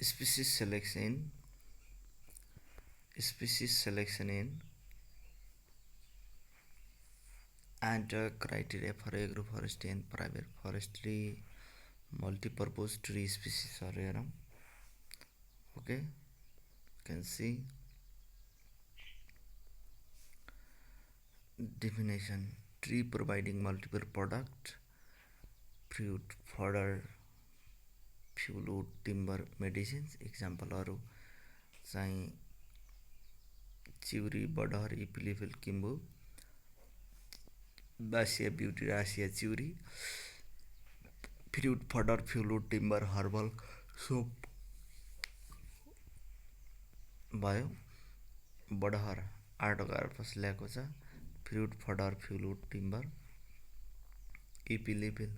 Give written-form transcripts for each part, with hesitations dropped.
species selection in and criteria for agroforestry and private forestry. Multi-purpose tree species are here. Okay, you can see definition: tree providing multiple product, fruit, fodder, fuel, wood, timber, medicines. एक्जाम्पलहरू चाहिँ चिउरी, बडहर, इपिलिफिल, किम्बु, बासिया, ब्युटिरासिया, चिउरी, fruit, fodder, fuel, wood, timber, herbal, soap भयो। बडहर आर्टोगार्पस ल्याएको छ। Fruit, fodder, fuel, wood, timber. इपिलिफिल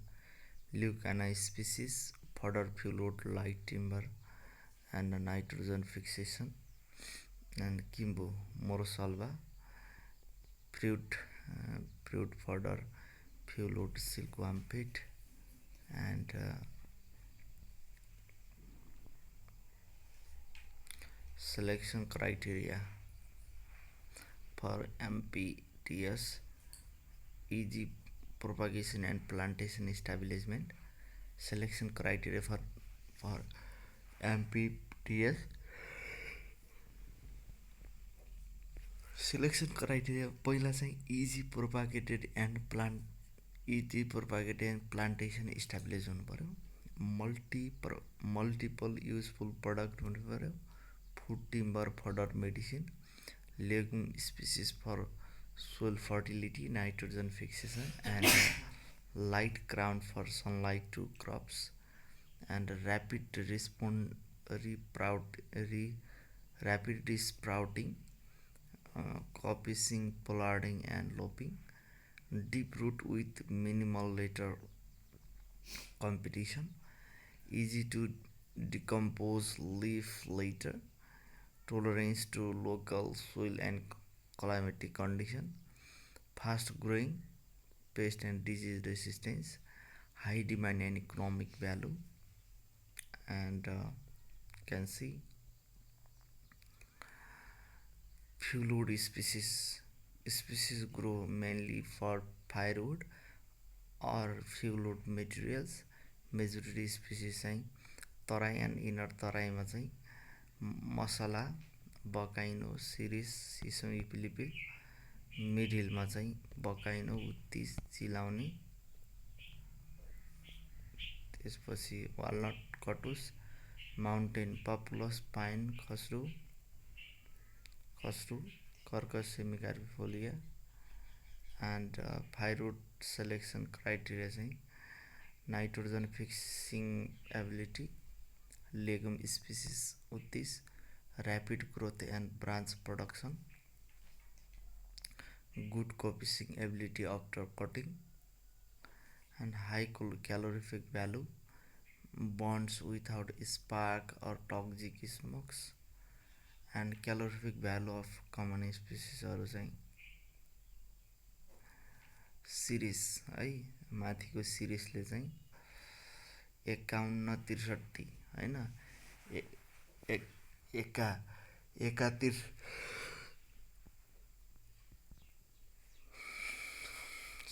Leucaena species, fodder, fuel wood, light timber and nitrogen fixation. And Kimbo Morosalva fruit, fodder, fuel wood, silkworm pit. And selection criteria for MPTS: easy propagation and plantation establishment. Selection criteria for MPTS: selection criteria पहिला चाहिँ easy propagated and plantation establish हुनु पर्यो। Multiple useful product हुनु पर्यो। Food, timber, fodder, medicine, legume species for soil fertility, nitrogen fixation and light crown for sunlight to crops and rapid sprouting, copicing, pollarding and lopping, deep root with minimal later competition, easy to decompose leaf later, tolerance to local soil and climatic condition, fast growing, pest and disease resistance, high demand and economic value. And can see fuel wood species grow mainly for firewood or fuel wood materials. Majority species चाहिँ Terai and inner तराईमा चाहिँ मसला, बकाइनो, सिरिस, सिसम, इपिलिपिल, mid हिलमा चाहिँ बकाइनो, उत्तिस, चिलाउने, त्यसपछि वालनट, कटुस, माउन्टेन पपुलस, पाइन, खस्रो, कर्कस, semecarpifolia. And firewood selection criteria चाहिँ nitrogen fixing ability, legume species उत्तिस, rapid growth and branch production, good coppicing ability after cutting and high calorific value, burns without spark or toxic smokes. And calorific value of common स्पिसिसहरू चाहिँ सिरिस है, माथिको सिरिसले चाहिँ 51-63 होइन, एकातिर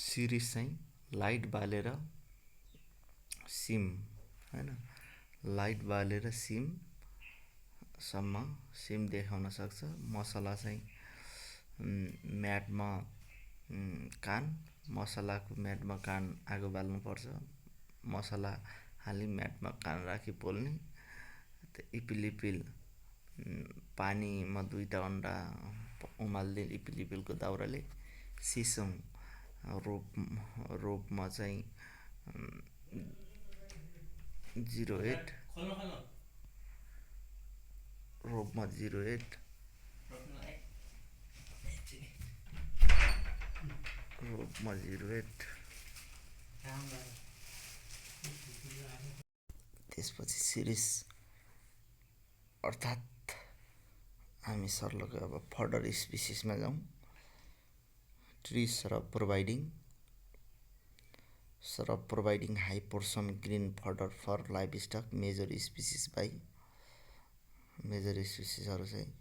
सिरिस चाहिँ लाइट बालेर सिम होइन, लाइट बालेर सिमसम्म सिम देखाउन सक्छ। मसला चाहिँ म्याटमा कान, मसलाको म्याटमा कान आगो बाल्नुपर्छ, मसला हाली म्याटमा कान राखी पोल्ने। इपिलिपिल पानीमा 2टा अन्डा उमाल्दिने इपिलिपिलको दाउराले। सिसम रोपमा चाहिँ 08 रोपमा 08 रोपमा 08। त्यसपछि सिरिस अर्थात् हामी सर्लको अब फडर स्पिसिसमा जाउँ। Tree shrub providing high portion green fodder for livestock, major species by major स्पिसिसहरू चाहिँ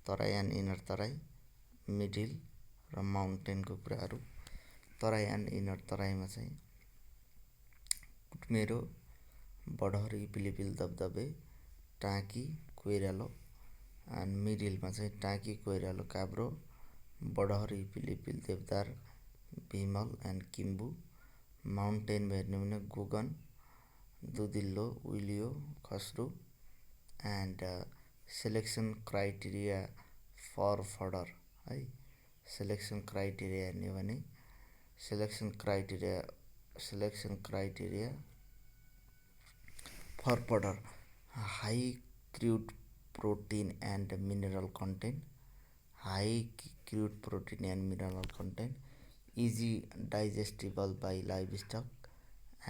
Terai and inner Terai, middle र माउन्टेनको कुराहरू। तराई एन्ड इनर तराईमा चाहिँ कुटमेरो, बढहरी, पिलिपिल, दबदबे, टाँकी, कोइरालो। एन्ड मिडिलमा चाहिँ टाँकी, कोइरालो, काब्रो, बढहरी, पिलिपिल, देवदार, भिमल एन्ड किम्बु। माउन्टेनमा हेर्ने भने गोगन, दुधिल्लो, उइलियो, खस्रो। And selection criteria for fodder है। सेलेक्सन क्राइटेरिया हेर्ने भने selection criteria for fodder high crude protein and mineral content, high crude protein and mineral content, easy digestible by livestock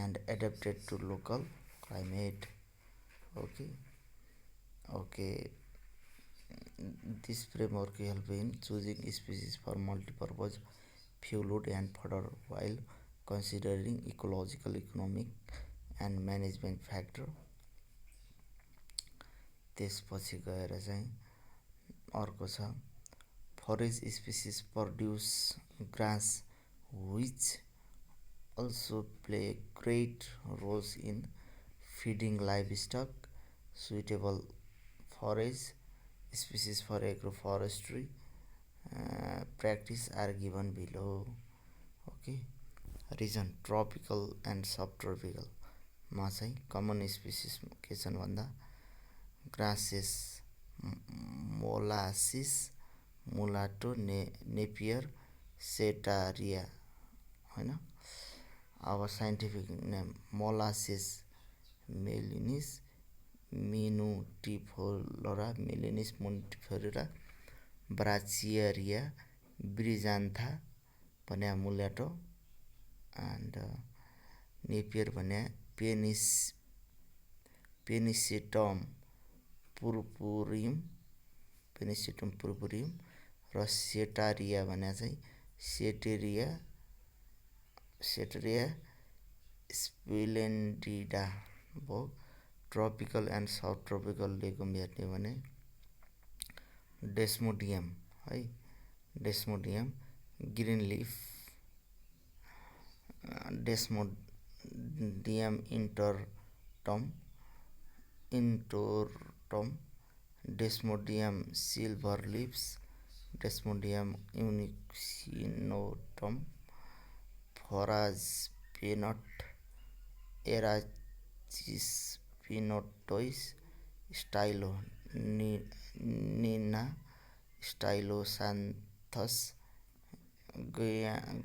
and adapted to local climate. Okay, this framework help in choosing species for multi-purpose fuel and fodder while considering ecological, economic and management factor. त्यसपछि गएर चाहिँ अर्को छ forage species produce grass which also play great roles in feeding livestock. Suitable forage species for agroforestry practice are given below. Okay, region tropical and subtropical मा चाहिँ common species के छन् भन्दा grasses, molasses, mulato, napier, setaria हैन। अब scientific name molasses melinis minutiflora, melinis minutiflora, brachiaria, brizantha भन्या mulato. And napier भन्या pennisetum purpureum र सेटारिया भन्या चाहिँ सेटेरिया स्प्लेन्डिडा भयो। Tropical and sub tropical legume हेर्ने भने डेस्मोडियम है, desmodium, green leaf, desmodium intortum, desmodium silver leaf, desmodium uncinatum, forage peanut, arachis pintoi, stylo निना, स्टाइलोसान्थस,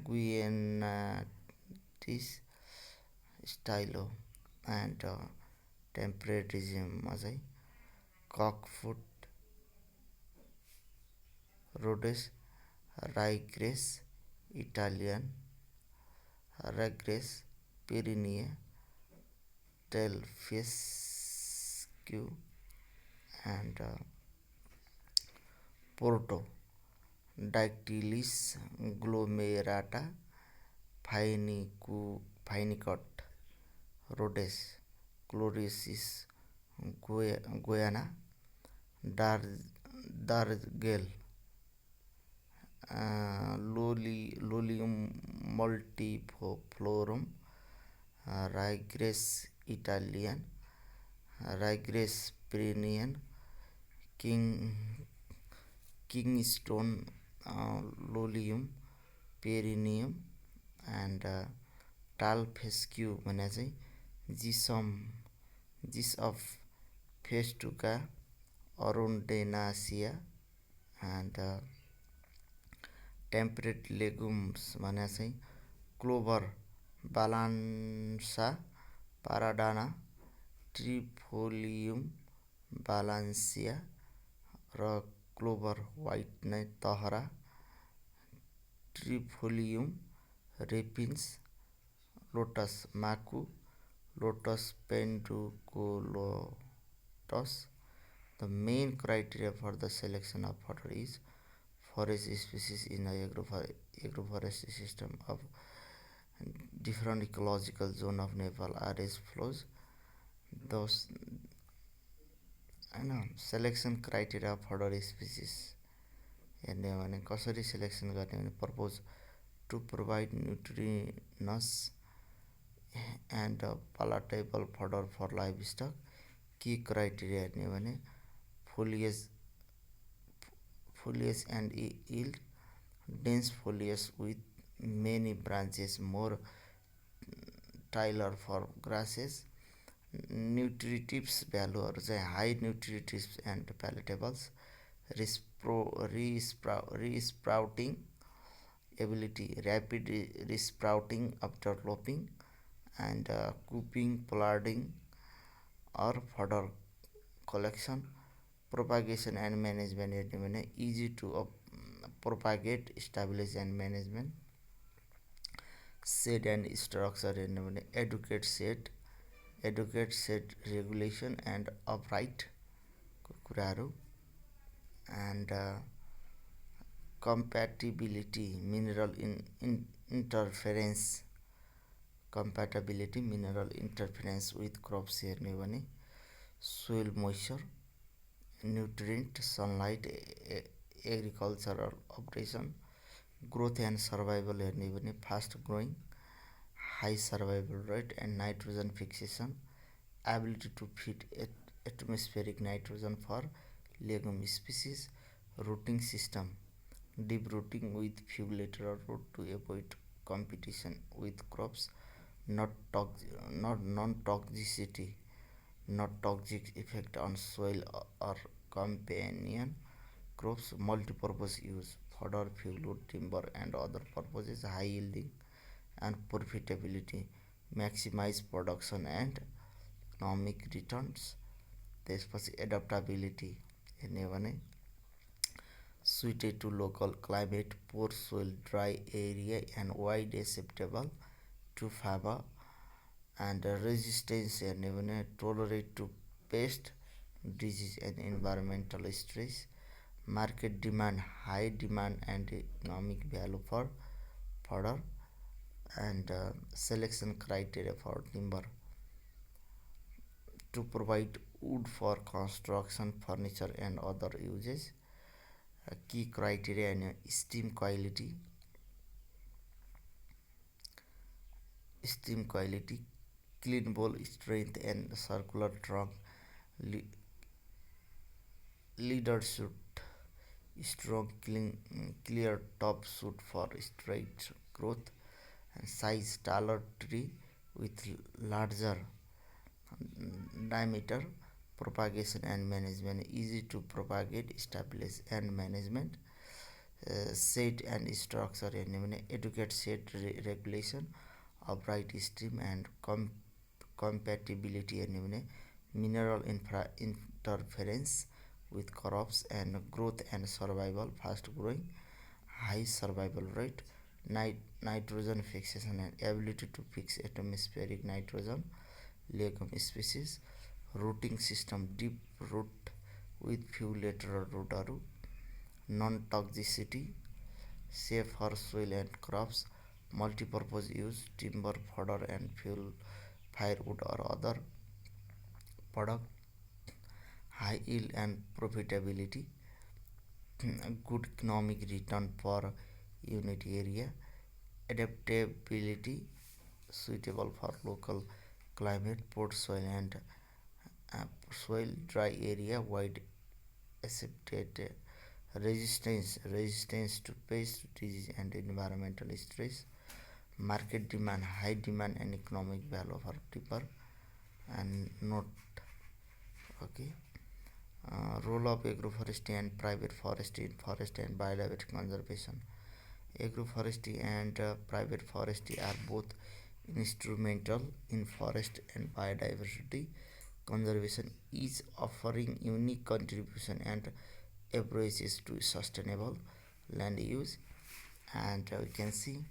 गुएनाटिस, स्टाइलो। एन्ड टेम्परेटिजममा चाहिँ cocksfoot, rhodes, ryegrass Italian, ryegrass पेरिनिया, टेलफेस्क्यू and पोर्टो dactylis glomerata, फाइनिकट, rhodes, chloris gayana, डार्गेल, lolium multiflorum, ryegrass Italian, ryegrass perennial, किङस्टोन lolium perenne and tall fescue भन्या चाहिँ जिस of festuca arundinacea. And temperate legumes भन्या चाहिँ क्लोभर, बालान्सा, पाराडाना, ट्रिफोलियम बालान्सिया र क्लोभर व्हाइट नै तहरा, ट्रिफोलियम रेपिन्स, लोटस माकु, लोटस पेन्टुकोलोटस। The main criteria for the selection of fodder is forage species in the agroforestry system of different ecological zone of Nepal are as follows. Those होइन selection criteria further species हेर्ने हो भने कसरी selection गर्ने भने purpose to provide nutritious and palatable fodder for livestock key criteria हेर्ने हो भने foliage and yield, dense foliage with many branches, more tailored for grasses, nutritives भ्यालुहरू चाहिँ high nutritives and palatables, resprouting ability, rapid resprouting after lopping and coppicing planting or further collection, propagation and management हेर्ने भने easy to propagate, establish and management, shade and structure हेर्ने भने adequate shade regulation and अपराइटको कुराहरू, and compatibility minimal interference with crops हेर्ने हो भने soil moisture, nutrient, sunlight, agricultural operation, growth and survival हेर्ने हो भने fast growing, high survival rate and nitrogen fixation, ability to फिट atmospheric nitrogen for legume species, rooting system, deep rooting with few lateral root to avoid competition with crops, non-toxicity, not toxic effect on soil or companion crops, multi-purpose use, fodder, fuel, timber and other purposes, high yielding and profitability, maximize production and economic returns. त्यसपछि एडप्टाबिलिटी हेर्ने भने suited to local climate, poor soil, dry area and wide acceptable to fava, and resistance हेर्ने भने tolerate to pest, disease and environmental stress, market demand, high demand and economic value for fodder, and selection criteria for timber to provide wood for construction, furniture and other uses. Key criteria and steam quality, clean bole strength and circular trunk, leader shoot, strong clear top shoot for straight growth, and size taller tree with larger diameter, propagation and management, easy to propagate, establish and management, shade and structure हेर्ने भने educate shade regulation, upright stream and compatibility हेर्ने भने mineral interference with crops and growth and survival, fast growing, high survival rate, nitrogen fixation and ability to fix atmospheric nitrogen, legume species, rooting system, deep root with few lateral rootहरू, non-toxicity, safe for soil and crops, multi-purpose use, timber, fodder and fuel, firewood or other product, high yield and profitability, good economic return per unit area, adaptability, suitable for local climate, poor soil and soil, dry area, wide accepted, resistance to pest, disease and environmental stress, market demand, high demand and economic value for timber, and note. Okay. Role of agroforestry and private forestry in forest and biodiversity conservation. Agroforestry and private forestry are both instrumental in forest and biodiversity conservation, each offering unique contribution and approaches to sustainable land use. And we can see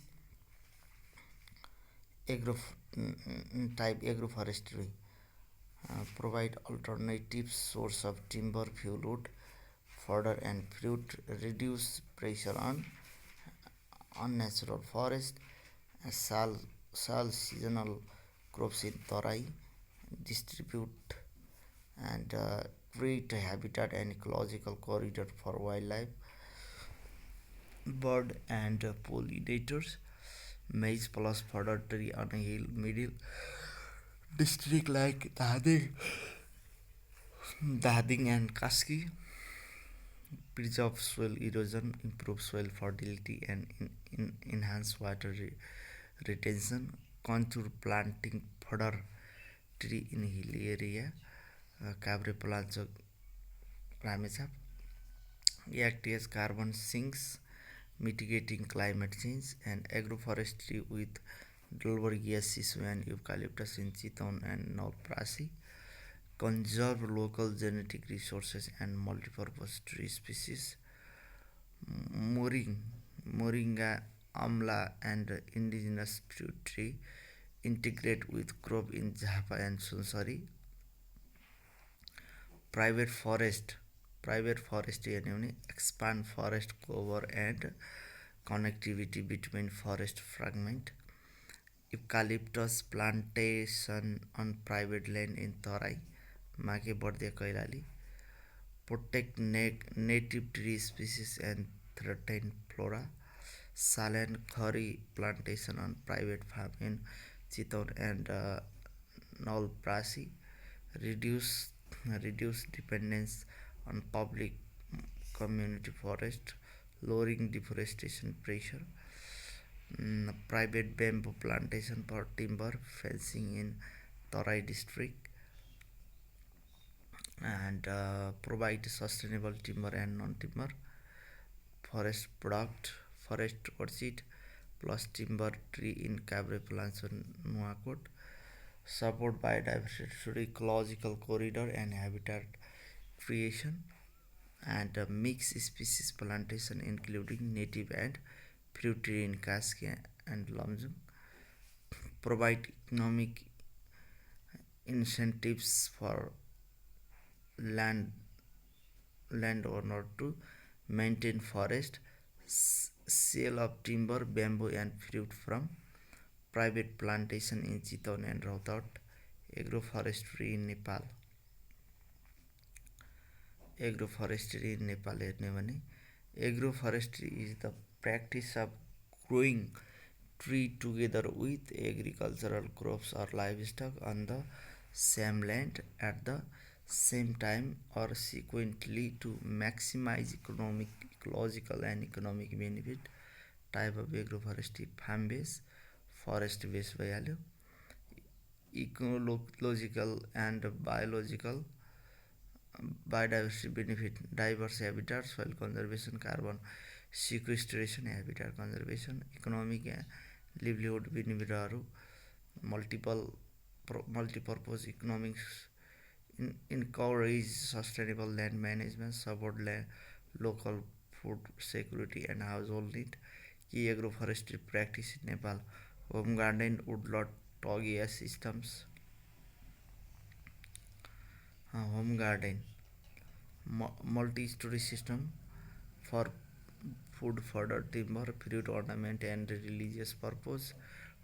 agroforestry provide alternative source of timber, fuel wood, fodder and fruit, reduce pressure on unnatural forest, sell seasonal crops in Tarai, distribute and create a habitat and ecological corridor for wildlife, bird and pollinators. Maize plus fodder tree on a hill middle district like Dading and Kaski preserve soil erosion, improve soil fertility, and enhance water retention. Contour planting fodder tree in hilly area. Cabre plants ramechap act as carbon sinks, mitigating climate change, and agroforestry with Dulvergia sisu and eucalyptus in Chiton and Nalprasi conserve local genetic resources and multipurpose tree species. Moringa, amla, and indigenous fruit tree integrate with crop in Java and Sunsari. Private forest, private forest expand forest cover and connectivity between forest fragment. Eucalyptus plantation on private land in Tarai, Make Bardya Kailali. Protect native tree species and threatened flora. Salan Khari plantation on private farm in Chitor and Nalprasi. Reduce reduce dependence on public community forest, lowering deforestation pressure. Private bamboo plantation for timber fencing in Tarai district and provide sustainable timber and non-timber forest product, forest orchid plus timber tree in Cabre Plantation Nuakot, support biodiversity, ecological corridor and habitat creation, and mixed species plantation including native and fruit tree in Kaskia and Lamjung, provide economic incentives for land landowner to maintain forest, sale of timber, bamboo and fruit from private plantation in Chiton and Rautat, agroforestry in Nepal. Agroforestry in Nepal हेर्ने भने agroforestry is the practice of growing tree together with agricultural crops or livestock on the same land at the same time or sequentially to maximize economic, ecological and economic benefit. Type of agroforestry farm based, forest based भइहाल्यो. Ecological and biological biodiversity benefit, diverse habitat, soil conservation, carbon sequestration, habitat conservation, economic livelihood benefitहरू, multipurpose economics, encourage sustainable land management, support local food security and household need. Key agroforestry practice in Nepal: home garden, woodlot, togia systems. Home garden, multi-story system for food, fodder, timber, fruit, ornament and religious purpose.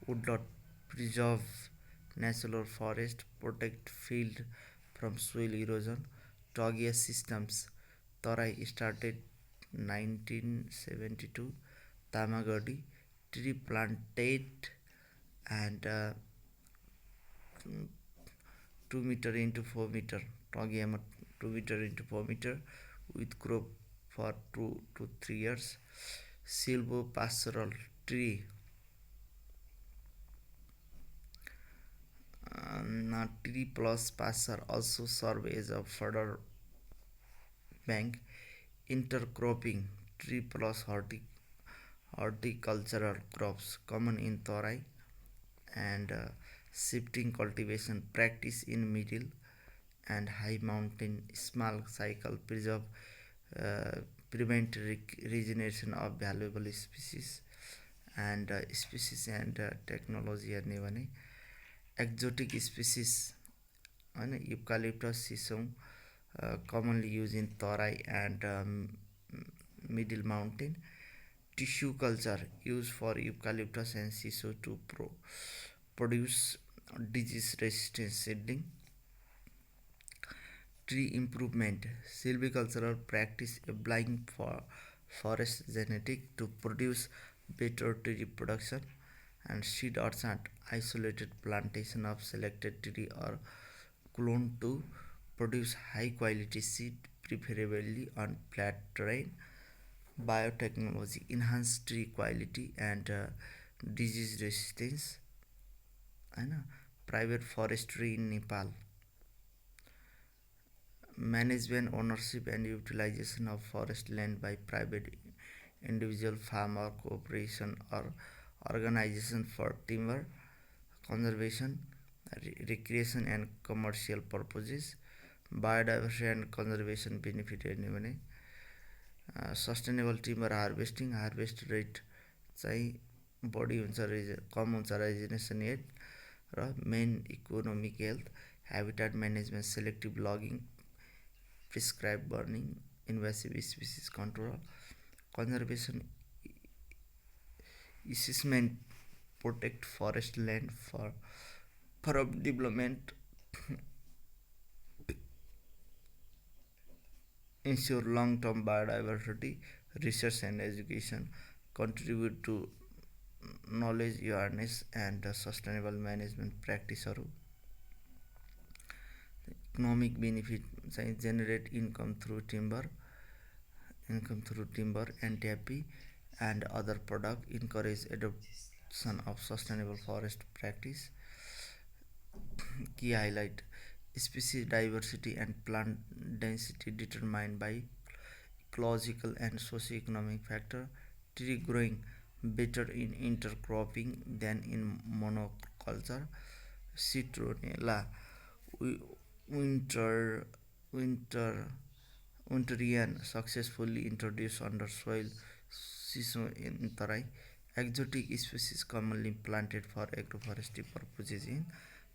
Woodlot, preserve natural forest, protect field from soil erosion. Togia systems, Tarai started 1972. Tamagadi, tree planted and 2 meter into 4 meter. Togiama 2 meter into 4 meter with crop for 2 to 3 years. Silvo pastoral tree, tree plus pasture also serve as a fodder bank. Intercropping, tree plus horticultural crops common in Tarai and shifting cultivation practice in middle and high mountain small cycle preserve prevent regeneration of valuable species and technology हेर्ने भने exotic species होइन eucalyptus sisum commonly used in Tarai and middle mountain. Tissue culture used for eucalyptus and sisu to produce disease resistant seedling. Tree improvement, silvicultural practice applying for forest genetic to produce better tree reproduction, and seed orchard, isolated plantation of selected tree or clone to produce high quality seed preferably on flat terrain. Biotechnology, enhance tree quality and disease resistance, होइन. Private forestry in Nepal, management, ownership and utilization of forest land by private individual, farmer, corporation or organization for timber conservation, recreation and commercial purposes. Biodiversity and conservation benefit हेर्ने भने sustainable timber harvesting, harvest rate चाहिँ बढी हुन्छ, कम हुन्छ regeneration rate, र main economic health, habitat management, selective logging, prescribe burning, invasive species control, conservation assessment, protect forest land for development, ensure long-term biodiversity, research and education, contribute to knowledge awareness and sustainable management practiceहरू. Economic benefit चाहिँ generate income through timber and ट्यापी and other product, encourage adoption of sustainable forest practice. Key highlight, species diversity and plant density determined by ecological and socio-economic factor, tree growing better in intercropping than in monoculture, citronella winterian successfully introduced under soil, Siso in Tarai, exotic species commonly planted for agroforestry purposes in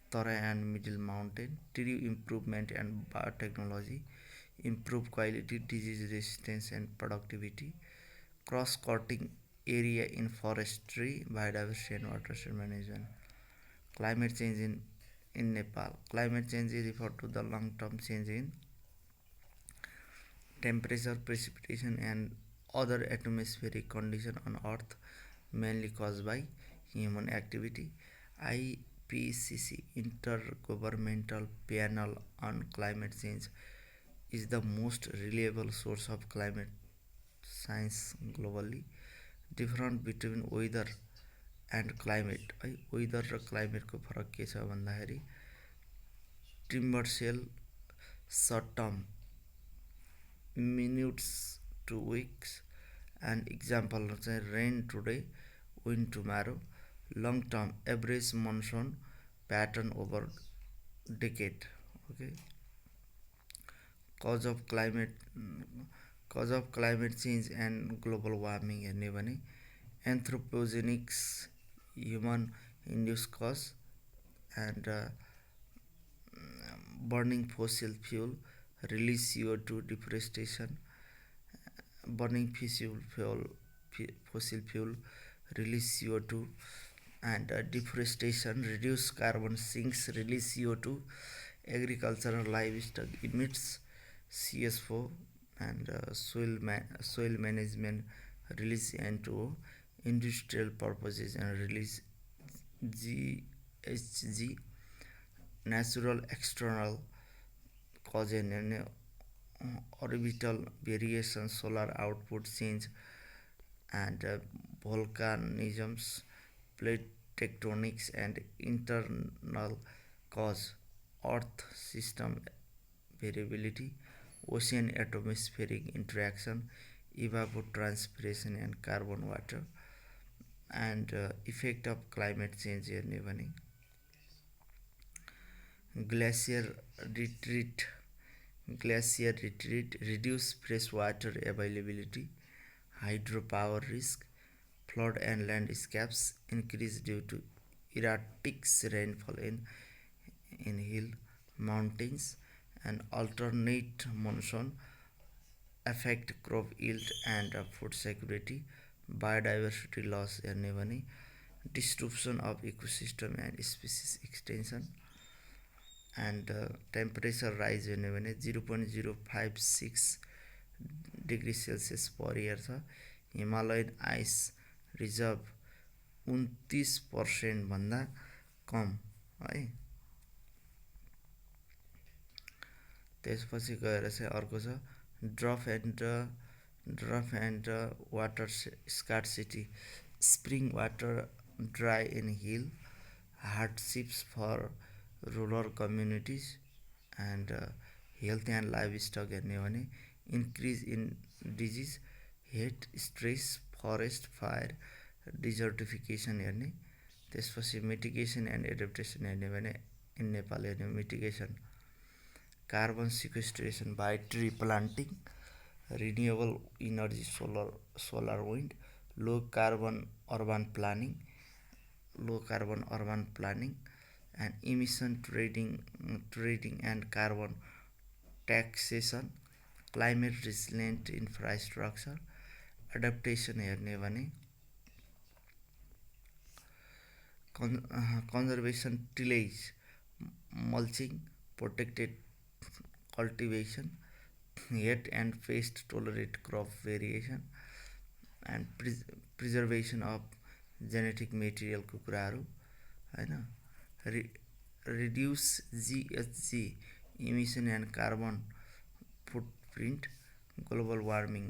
Tarai and Middle Mountain, tree improvement and biotechnology, improve quality, disease resistance and productivity, cross-cutting area in forestry, biodiversity and watershed management. Climate change in Nepal. Climate change is referred to the long-term change in temperature, precipitation and other atmospheric conditions on Earth, mainly caused by human activity. IPCC, Intergovernmental Panel on Climate Change, is the most reliable source of climate science globally. Difference between weather and climate, weather र क्लाइमेटको फरक के छ भन्दाखेरि टिम्बर सेल short term minutes to weeks and example चाहिँ rain today wind tomorrow, long term average monsoon pattern over decade. Okay, cause of climate change and global warming हेर्ने भने anthropogenics, human induced cause and burning fossil fuel, release CO2, deforestation, burning fossil fuel, release CO2 and deforestation, reduce carbon sinks, release CO2, agricultural livestock emits CS4 and soil management release N2O, industrial purposes and release GHG, natural external cause and orbital variation, solar output change and volcanisms, plate tectonics and internal cause, earth system variability, ocean atmospheric interaction, evapotranspiration and carbon water and effect of climate change हेर्ने भने glacier retreat, reduce freshwater availability, hydropower risk, flood and landscapes increase due to erratic rainfall in hill mountains and alternate monsoon, affect crop yield and food security, biodiversity loss हेर्ने भने disruption of ecosystem and species extinction, and temperature rise हुने भने 0.056 degree Celsius per year छ। Himalayan ice reserve 29% भन्दा कम है। त्यसपछि गएर चाहिँ अर्को छ drought and water scarcity, spring water dry in hill, hardships for rural communities and health and livestock हेर्ने हो भने increase in disease, heat stress, forest fire, desertification हेर्ने। त्यसपछि मिटिगेसन एन्ड एडप्टेसन हेर्ने भने इन नेपाल हेर्ने mitigation carbon sequestration by tree planting, renewable energy solar wind, low carbon urban planning and emission trading and carbon taxation, climate resilient infrastructure, adaptation हेर्ने भने conservation, tillage, mulching, protected cultivation, heat and pest tolerate crop variation and preservation of genetic मेटेरियलको कुराहरू होइन। Reduce GHG emission and carbon footprint, global warming,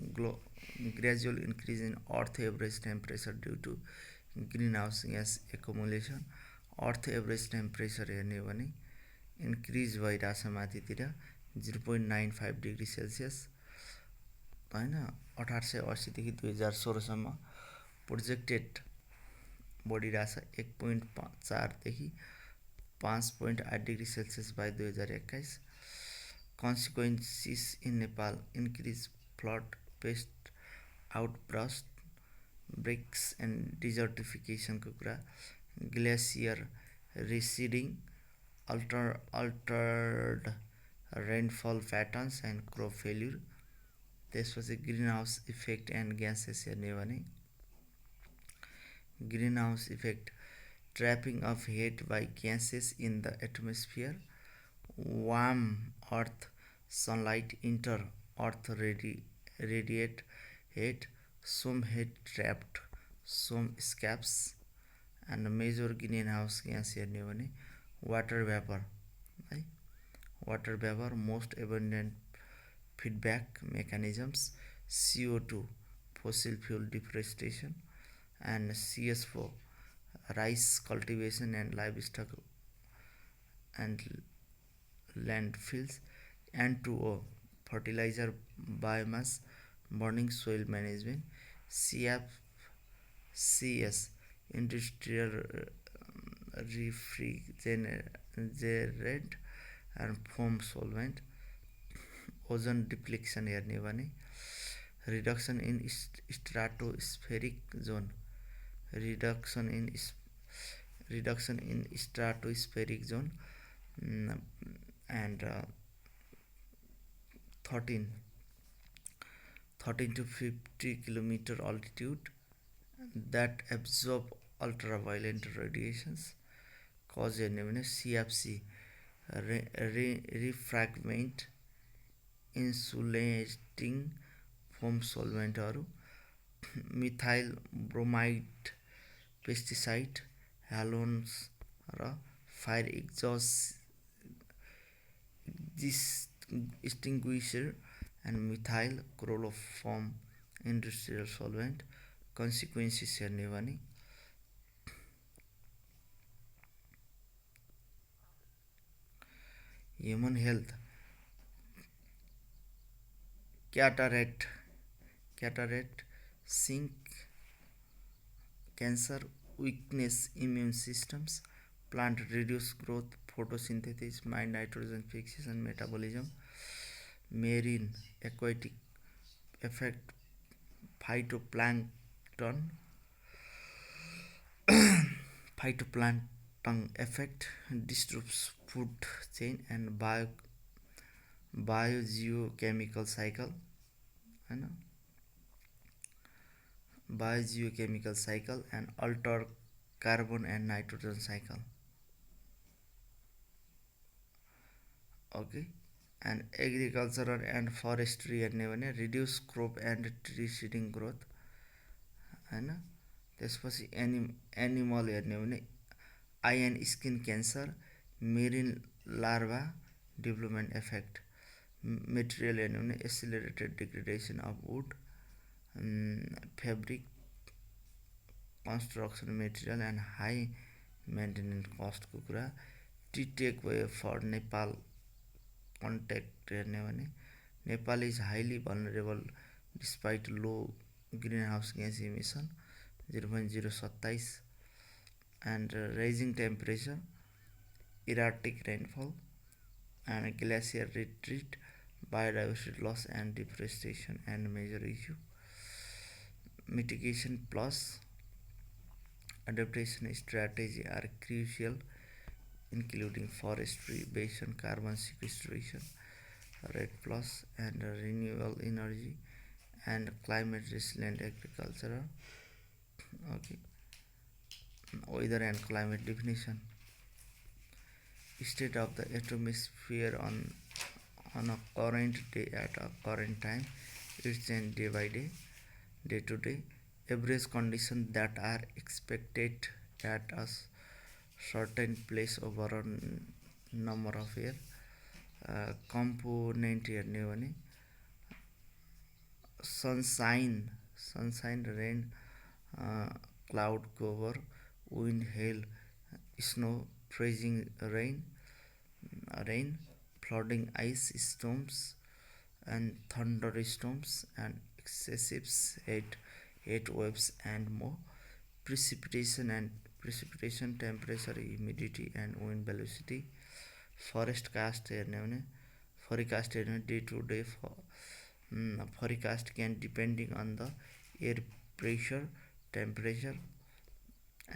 gradual increase in earth average temperature due to greenhouse gas accumulation. Earth average temperature हेर्ने हो भने increase भइरहेछ माथितिर 0.95 degree Celsius होइन। 1880देखि 2016सम्म प्रोजेक्टेड बढिरहेछ 1.4देखि 5.8 degree Celsius by 2021। Consequences in Nepal increase flood, pest outburst, breaks and डिजर्टिफिकेसनको कुरा, glacier receding, altered rainfall patterns and crop failure. त्यसपछि greenhouse effect and gases हेर्ने हो भने greenhouse effect, trapping of heat by gases in the atmosphere, warm earth sunlight enter earth radiate heat, some heat trapped, some escapes and major greenhouse gas हेर्ने हो भने water vapour है। Water vapour most abundant feedback mechanisms, CO2 fossil fuel deforestation and CH4 rice cultivation and livestock and landfills, N2O fertiliser biomass burning soil management, CFCS industrial refrigerant and foam solvent. Ozone depletion हेर्ने भने reduction in stratospheric zone, reduction in stratospheric zone and 13 to 50 kilometer altitude that absorb ultraviolet radiations। Cause हेर्ने भने CFC refrigerant, insulating foam सोल्भेन्टहरू, methyl bromide, pesticide, ह्यालोन्स र fire extinguisher and methyl chloroform industrial solvent. Consequences हेर्ने भने human health, cataract, सिङ्क, cancer, weakness immune systems, plant reduce growth, photosynthesis, mind nitrogen fixation, metabolism, marine aquatic effect, phytoplankton effect, disturbs food chain and biogeochemical cycle होइन। Biogeochemical cycle and alter carbon and nitrogen cycle. Okay and agricultural and forestry हेर्ने भने reduce crop and tree seeding growth होइन। त्यसपछि animal हेर्ने भने eye and skin cancer, marine larva development effect. Material हेर्ने भने accelerated degradation of wood, fabric, construction material and high maintenance कस्टको कुरा। टी takeaway for Nepal contact हेर्ने भने Nepal is highly vulnerable despite low greenhouse gas emission 0.027 and rising temperature, erratic rainfall and glacier retreat, biodiversity loss and deforestation and major issue. Mitigation plus adaptation strategy are crucial, including forestry based on carbon sequestration, REDD plus and renewable energy and climate resilient agriculture. Okay, weather and climate definition. State of the atmosphere on a current day at a current time, it changes day by day, day to day. Average conditions that are expected at a certain place over a number of years. Component हेर्ने भने sunshine, rain, cloud cover, wind, hail, snow, freezing rain, flooding, ice storms and thunderstorms and excessive heat waves and more. Precipitation, temperature, humidity and wind velocity. Forecast हेर्ने भने day to day forecast can depending on the air pressure, temperature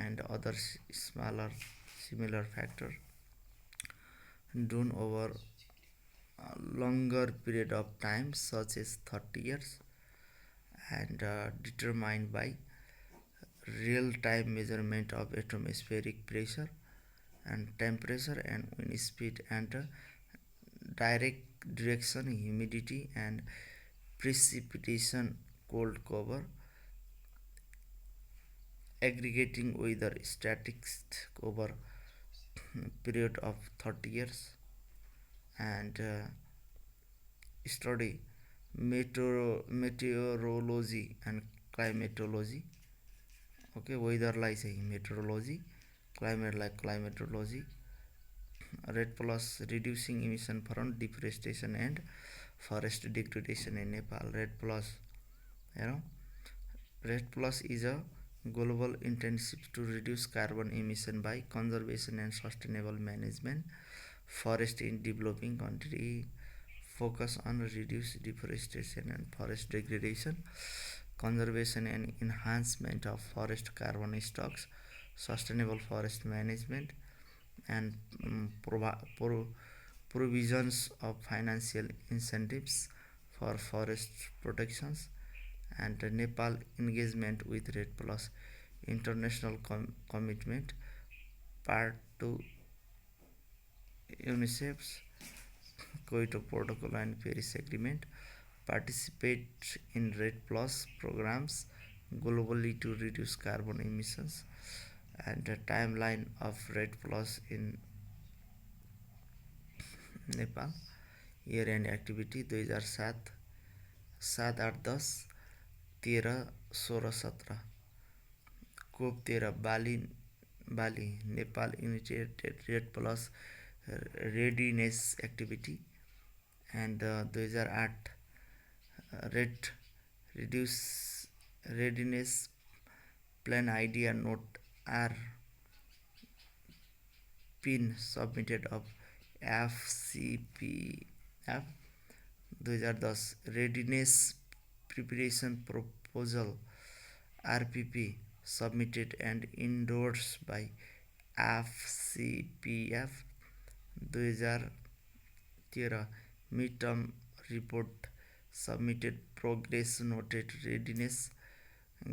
and other similar factor done over a longer period of time such as 30 years and determined by real-time measurement of atmospheric pressure and temperature and wind speed and direct direction, humidity and precipitation, cold cover, aggregating weather statistics over period of 30 years and study meteorology and climatology. Okay, weather like meteorology, climate like climatology. REDD plus reducing emission from deforestation and forest degradation in Nepal. REDD plus, REDD plus is a global intensive to reduce carbon emission by conservation and sustainable management. Forest in developing country focus on reduce deforestation and forest degradation, conservation and enhancement of forest carbon stocks, sustainable forest management and provisions of financial incentives for forest protections and Nepal engagement with REDD plus international commitment part 2 UNICEF's Kyoto Protocol and Paris Agreement, participate in REDD plus programs globally to reduce carbon emissions and the timeline of REDD plus in Nepal. Year end activity 2007 7 8 10 13 16 17 COP 13 Bali Nepal initiated REDD plus readiness activity and 2008 REDD reduce readiness plan idea note are been submitted of FCPF 2010 readiness preparation proposal RPP submitted and endorsed by FCPF 2013 midterm report submitted progress noted readiness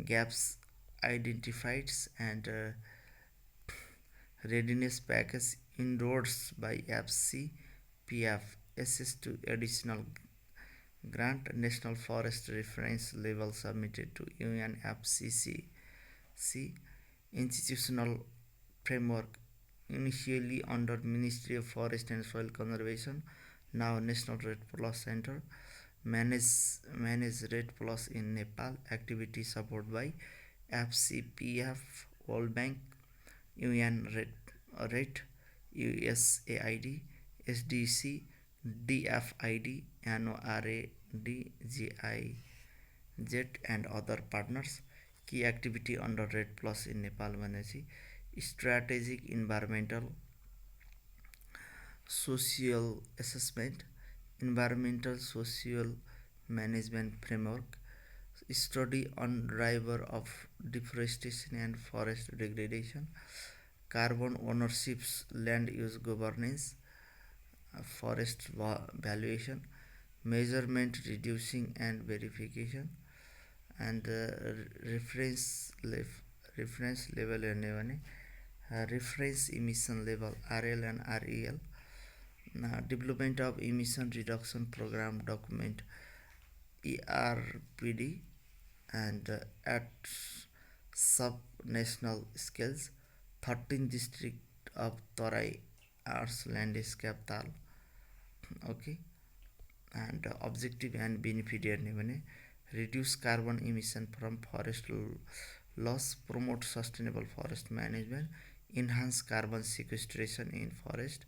gaps identified and readiness package endorsed by FC PF access to additional grant. National Forest Reference Level submitted to UNFCCC. Institutional framework initially under Ministry of Forest and Soil Conservation, now National Red Plus Center. Manage Red Plus in Nepal. Activity support by FCPF, World Bank, UN Red, USAID, SDC, DFID, NORAD, GIZ and other partners. Key activity under Red Plus in Nepal भनेपछि strategic environmental social assessment, environmental social management framework, study on driver of deforestation and forest degradation, carbon ownerships, land use governance, forest valuation, measurement, reducing and verification, and reference level reference emission level RL and REL. Development of emission reduction program document ERPD, and at sub-national scales 13 district of Tarai Arts Landscape Tal. Okay, and objective and benefit reduce carbon emission from forest loss, promote sustainable forest management, enhance carbon sequestration in forest,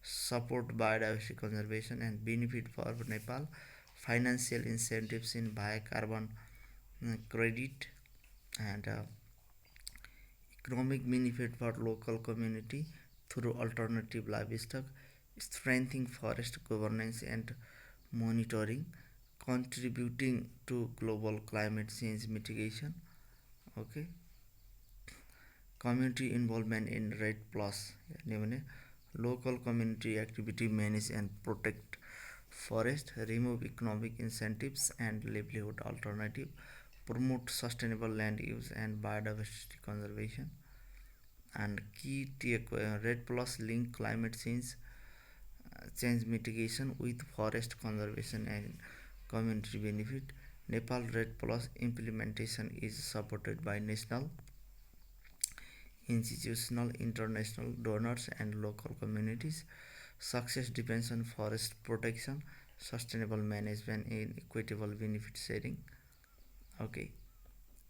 support biodiversity conservation and benefit for Nepal, financial incentives in via carbon credit, and economic benefit for local community through alternative livestock, strengthening forest governance and monitoring, contributing to global climate change mitigation. Okay, community involvement in Red Plus local community activity manage and protect forest, remove economic incentives and livelihood alternative, promote sustainable land use and biodiversity conservation. And key take Red Plus link climate change mitigation with forest conservation and community benefit. Nepal Red Plus implementation is supported by national, institutional, international donors and local communities. Success depends on forest protection, sustainable management and equitable benefit sharing. Okay,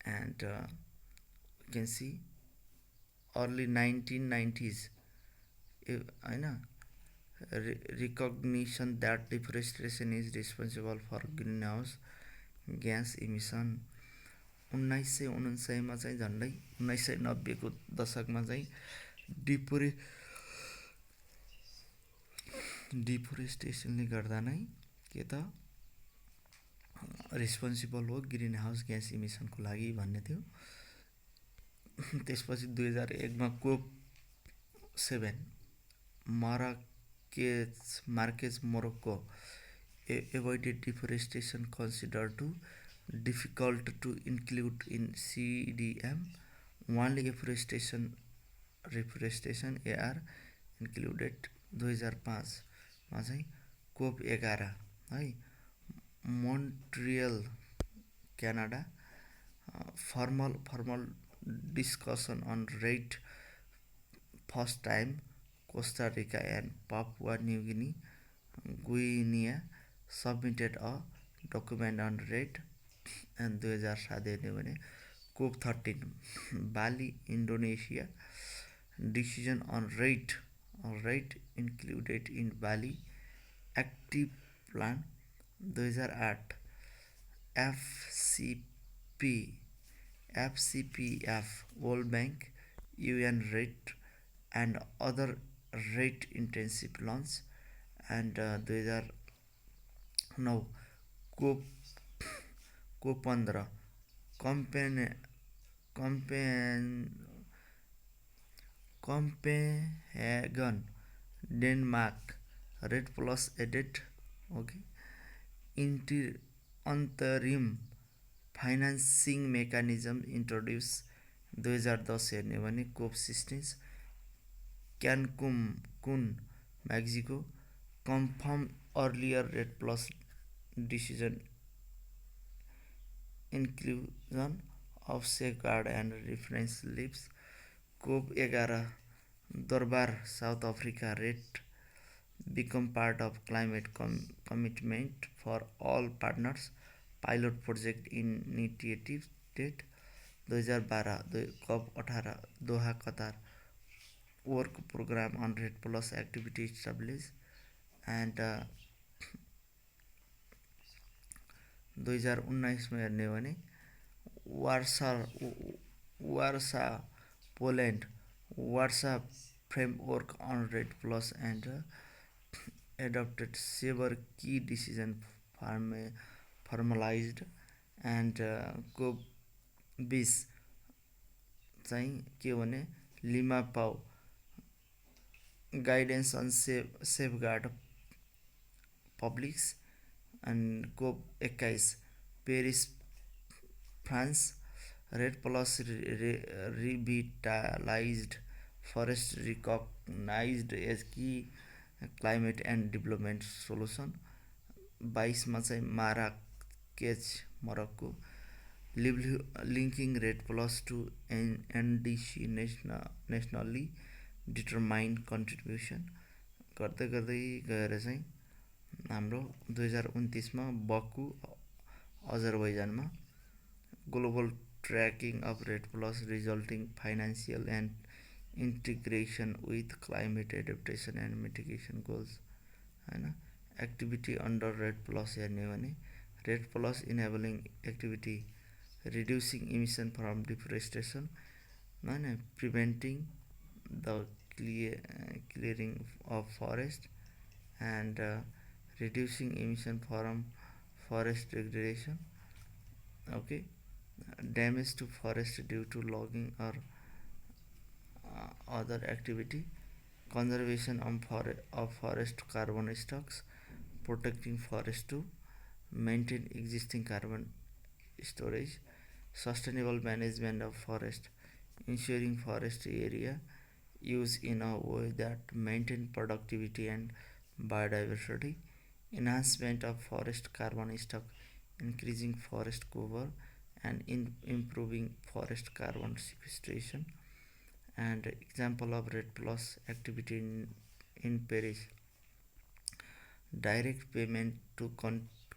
and you can see early 1990s recognition that deforestation is responsible for greenhouse gas emission. 1949 मा चाहिँ झन्डै 1990 को दशकमा चाहिँ डिफोरेस्टेसनले गर्दा नै के त रेस्पोन्सिबल हो ग्रीन हाउस ग्यास इमिसनको लागि भन्ने थियो। त्यसपछि 2001 मा कोप 7 Marquez Morocco avoided deforestation considered too difficult to include in CDM. Only reforestation AR included. 2005 मा चाहिँ कोप 11 है Montreal Canada formal discussion on rate first time. Costa Rica and Papua New Guinea submitted a document on rate. And 2007 हेर्ने भने कोप 13 बाली Indonesia decision on rate included in Bali active plan. 2008 FCPF, World Bank, UN rate and other rate intensive launch. And 2009 cope 15 Copenhagen, Denmark Red Plus added. Okay, interim financing mechanism introduced. 2010 हेर्ने भने कोप 16 क्यानकुन Mexico confirm earlier Red Plus decision inclusion of safeguard and reference lists. COP11 Durban, South Africa Red become part of climate commitment for all partners. Pilot project initiative date 2012 COP18 Doha Qatar work program on Red Plus activity established and 2019 में हेर्ने हो भने Warsaw Poland Warsaw framework on Red Plus and adopted several key decisions formalized and COP20 चाहिँ के हो भने lima पाउ guidance on safeguard publics and COP21 Paris France Red Plus revitalized forest recognized as key climate and development solution 22 मा चाहिँ Marrakech Morocco linking Red Plus to NDC nationally determined contribution गर्दै गर्दै गएर चाहिँ हाम्रो 2029 मा बकु अजरबैजानमा global tracking of Red Plus resulting financial and integration with climate adaptation and mitigation goals हैन activity under Red Plus हेर्ने हो भने Red Plus enabling activity reducing emission from deforestation हैन preventing the clearing of forest and reducing emission from forest degradation okay damage to forest due to logging or other activity conservation of forest carbon stocks protecting forest to maintain existing carbon storage sustainable management of forest ensuring forest area use in a way that maintain productivity and biodiversity enhancement of forest carbon stock increasing forest cover and improving forest carbon sequestration and example of Red Plus activity in Paris direct payment to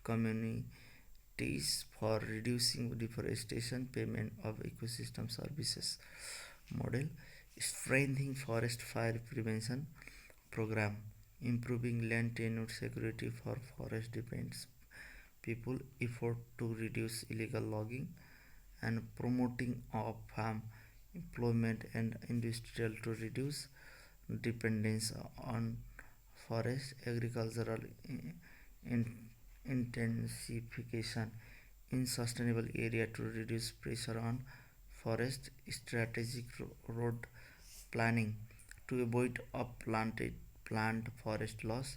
communities for reducing deforestation payment of ecosystem services model strengthening forest fire prevention program improving land tenure security for forest dependent people effort to reduce illegal logging and promoting off-farm employment and industrial to reduce dependence on forest agricultural intensification in sustainable area to reduce pressure on forest strategic road planning to avoid upplanted plant forest loss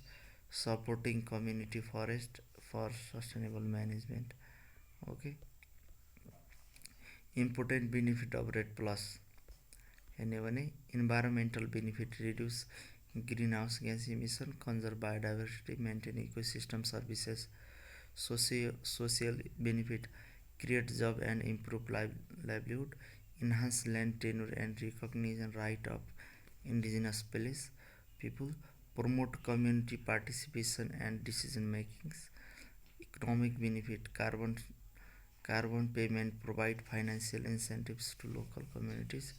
supporting community forest for sustainable management okay important benefit of Red Plus हेर्ने भने environmental benefit reduce greenhouse gas emission conserve biodiversity maintain ecosystem services social benefit create job and improve livelihood enhance land tenure and recognition right of indigenous people promote community participation and decision makings economic benefit carbon payment provide financial incentives to local communities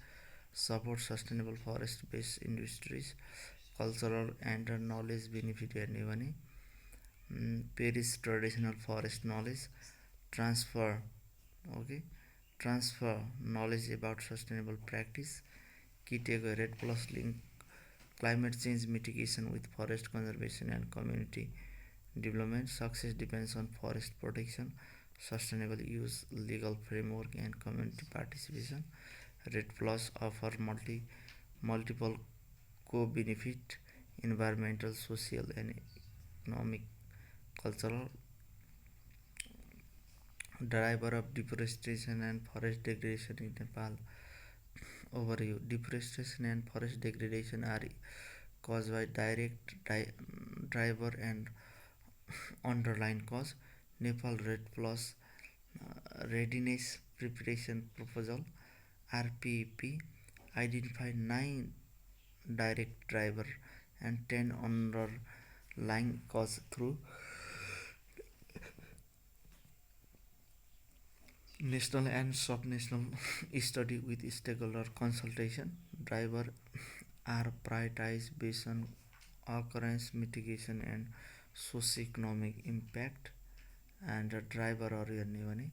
support sustainable forest based industries cultural and knowledge benefit हेर्ने भने Paris traditional forest knowledge transfer okay transfer knowledge about sustainable practice key take Red Plus link climate change mitigation with forest conservation and community development success depends on forest protection sustainable use legal framework and community participation Red Plus offer multiple co-benefit environmental social and economic cultural driver of deforestation and forest degradation in Nepal overview deforestation and forest degradation are caused by direct driver and underlying cause. Nepal Red Plus Readiness Preparation Proposal RPP identified 9 direct driver and 10 underlying cause through national and sub-national study with stakeholder consultation. Driver are prioritized based on occurrence mitigation and socio-economic impact. And driver are हेर्ने भने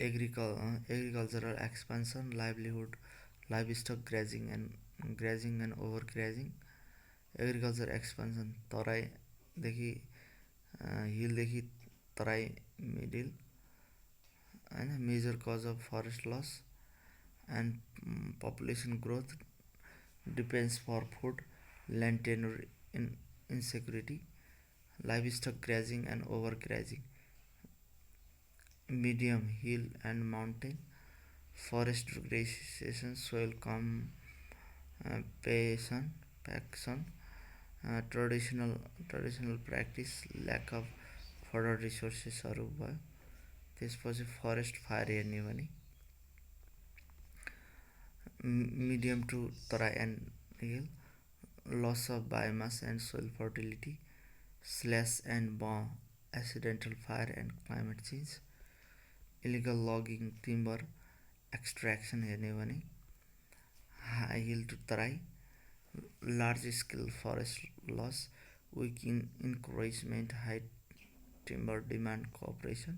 agricultural expansion, livelihood, livestock grazing and overgrazing. Agriculture expansion तराईदेखि हिलदेखि Terai middle होइन. Major cause of forest loss and population growth, depends for food, land tenure insecurity, livestock grazing and over grazing. medium hill and mountain forest degradation, soil compactation, traditional practice, lack of further रिसोर्सेसहरू भयो. त्यसपछि forest fire हेर्ने भने medium to Terai and hill, loss of biomass and soil fertility, slash and burn, accidental fire and climate change. Illegal logging, timber extraction हेर्ने भने high hill to Terai, large scale forest loss, weak encroachment, high timber demand cooperation.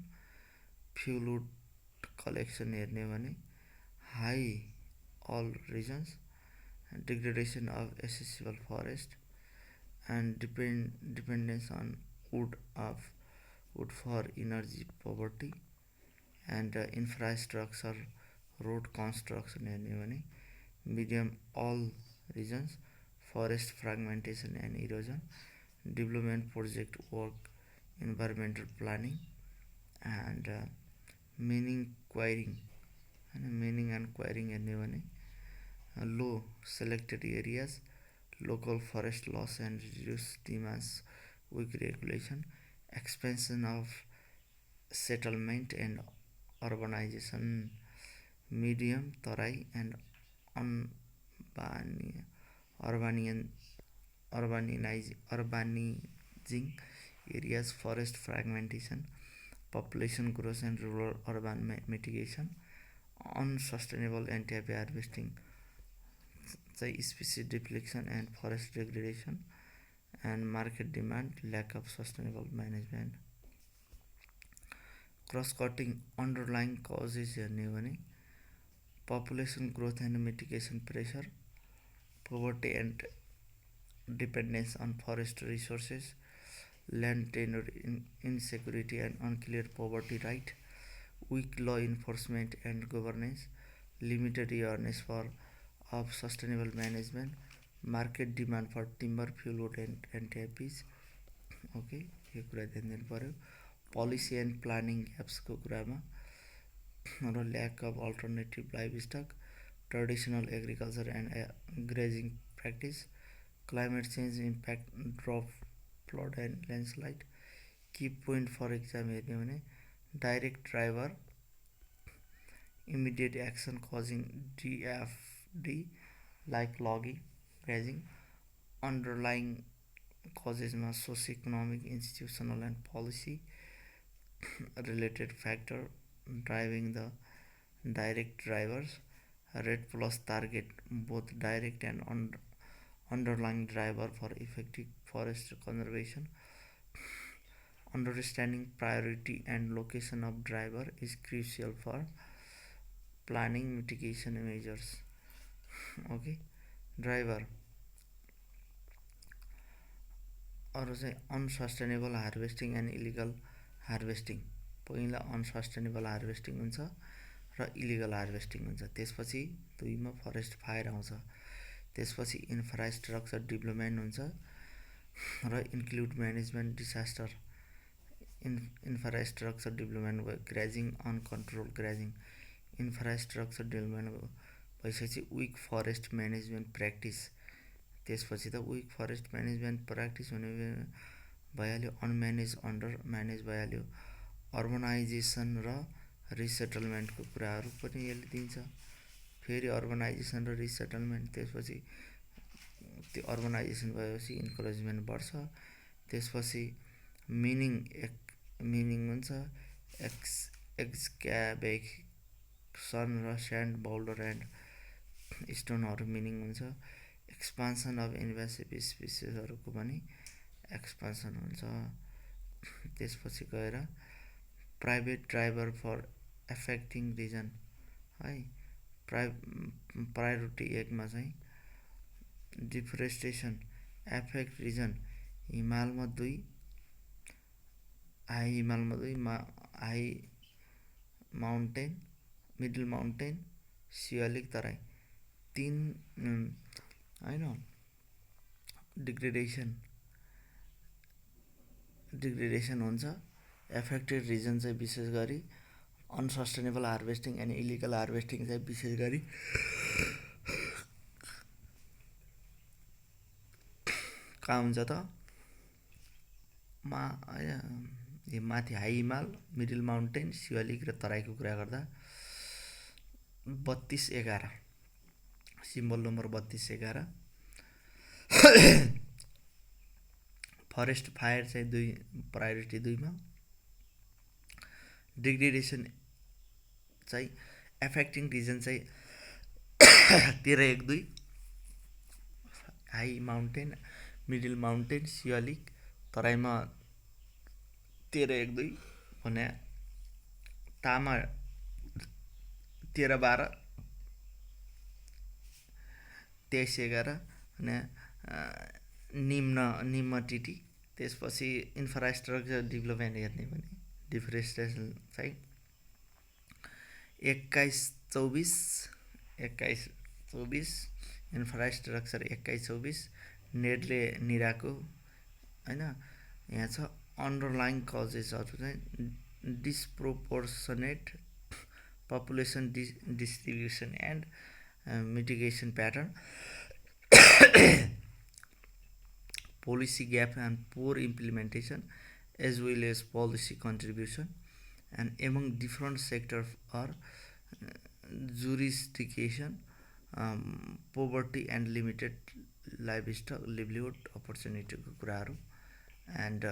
Fuelwood collection हेर्ने भने high all regions, degradation of accessible forest and dependence on wood for energy poverty. And infrastructure, road construction हेर्ने भने medium all regions, forest fragmentation and erosion, development project work, environmental planning and mining and quarrying हेर्ने भने low selected areas, local forest loss and reduce demands, weak regulation, expansion of settlement and urbanisation. Medium Terai and urbanising areas, forest fragmentation, population growth and rural urban mitigation. Unsustainable anti harvesting चाहिँ species depletion and forest degradation and market demand, lack of sustainable management. Cross cutting underlying causes हेर्ने भने population growth and mitigation pressure, poverty and dependence on forest resources, land tenure insecurity and unclear poverty right, weak law enforcement and governance, limited awareness of sustainable management, market demand for timber, fuelwood and anti-APs. Okay, यो कुरा ध्यान दिनु पर्यो. Policy and planning ग्याप्सको कुरामा र lack of alternative livestock, traditional agriculture and grazing practice, climate change impact, drought, flood and landslide. Key point for exam हेर्ने भने direct driver, immediate action causing DFD like logging, grazing. Underlying कजेसमा socio economic, institutional and policy related factor driving the direct drivers. Red Plus target both direct and underlying driver for effective forest conservation. Understanding priority and location of driver is crucial for planning mitigation measures. Okay, driver अरू चाहिँ unsustainable harvesting and illegal harvesting. पहिला unsustainable harvesting हुन्छ र illegal harvesting हुन्छ. त्यसपछि दुईमा forest fire आउँछ. त्यसपछि इन्फ्रास्ट्रक्चर डेभलपमेन्ट हुन्छ र include management disaster. Infrastructure development भयो ग्राजिङ, अनकन्ट्रोल ग्राजिङ. इन्फ्रास्ट्रक्चर डेभलपमेन्ट भयो भइसकेपछि विक फरेस्ट म्यानेजमेन्ट प्र्याक्टिस। त्यसपछि त विक फरेस्ट म्यानेजमेन्ट प्र्याक्टिस हुने भइहाल्यो। अनम्यानेज अन्डर म्यानेज भइहाल्यो। अर्बनाइजेसन र रिसेटलमेन्टको कुराहरू पनि यसले दिन्छ। फेरि अर्बनाइजेसन र रिसेटलमेन्ट, त्यसपछि त्यो अर्बनाइजेसन भएपछि इन्करेजमेन्ट बढ्छ। त्यसपछि मिनिङ हुन्छ एक्सक्याभेसन र स्यान्ड बोल्डर एन्ड स्टोनहरू मिनिङ हुन्छ। एक्सपान्सन अफ इन्भेसिभ स्पिसिसहरूको पनि एक्सपान्सन हुन्छ। त्यसपछि गएर private driver for affecting region है। प्रायोरिटी 1 मा चाहिँ डिफरेस्टेसन एफेक्ट रिजन हिमालमा 2, high mountain, middle mountain, Siwalik Terai 3 होइन। डिग्रेडेसन हुन्छ। एफेक्टेड रिजन चाहिँ विशेष गरी unsustainable harvesting and illegal harvesting चाहिँ विशेष गरी कहाँ हुन्छ त माथि हाई हिमाल, मिडल माउन्टेन, सिवालिक र तराईको कुरा गर्दा 3211 सिम्बल नम्बर 3211। फरेस्ट फायर चाहिँ प्रायोरिटी 2 मा। डिग्रेडेसन चाहिँ एफेक्टिङ रिजन चाहिँ 1312 high mountain, middle mountain, sialic तराईमा 1312 भने तामा 1312 2311 भने निम्न टिटी। त्यसपछि इन्फ्रास्ट्रक्चर डेभलपमेन्ट हेर्ने भने डिफरेस्टेसन चाहिँ 2124 इन्फ्रास्ट्रक्चर 2124 नेटले निराको होइन। यहाँ छ अन्डरलाइन कजेसहरू चाहिँ disproportionate population distribution and mitigation pattern, policy gap and poor implementation, as well as policy contribution and among different sectors or jurisdiction, poverty and limited livestock livelihood opportunity को कुराहरू। And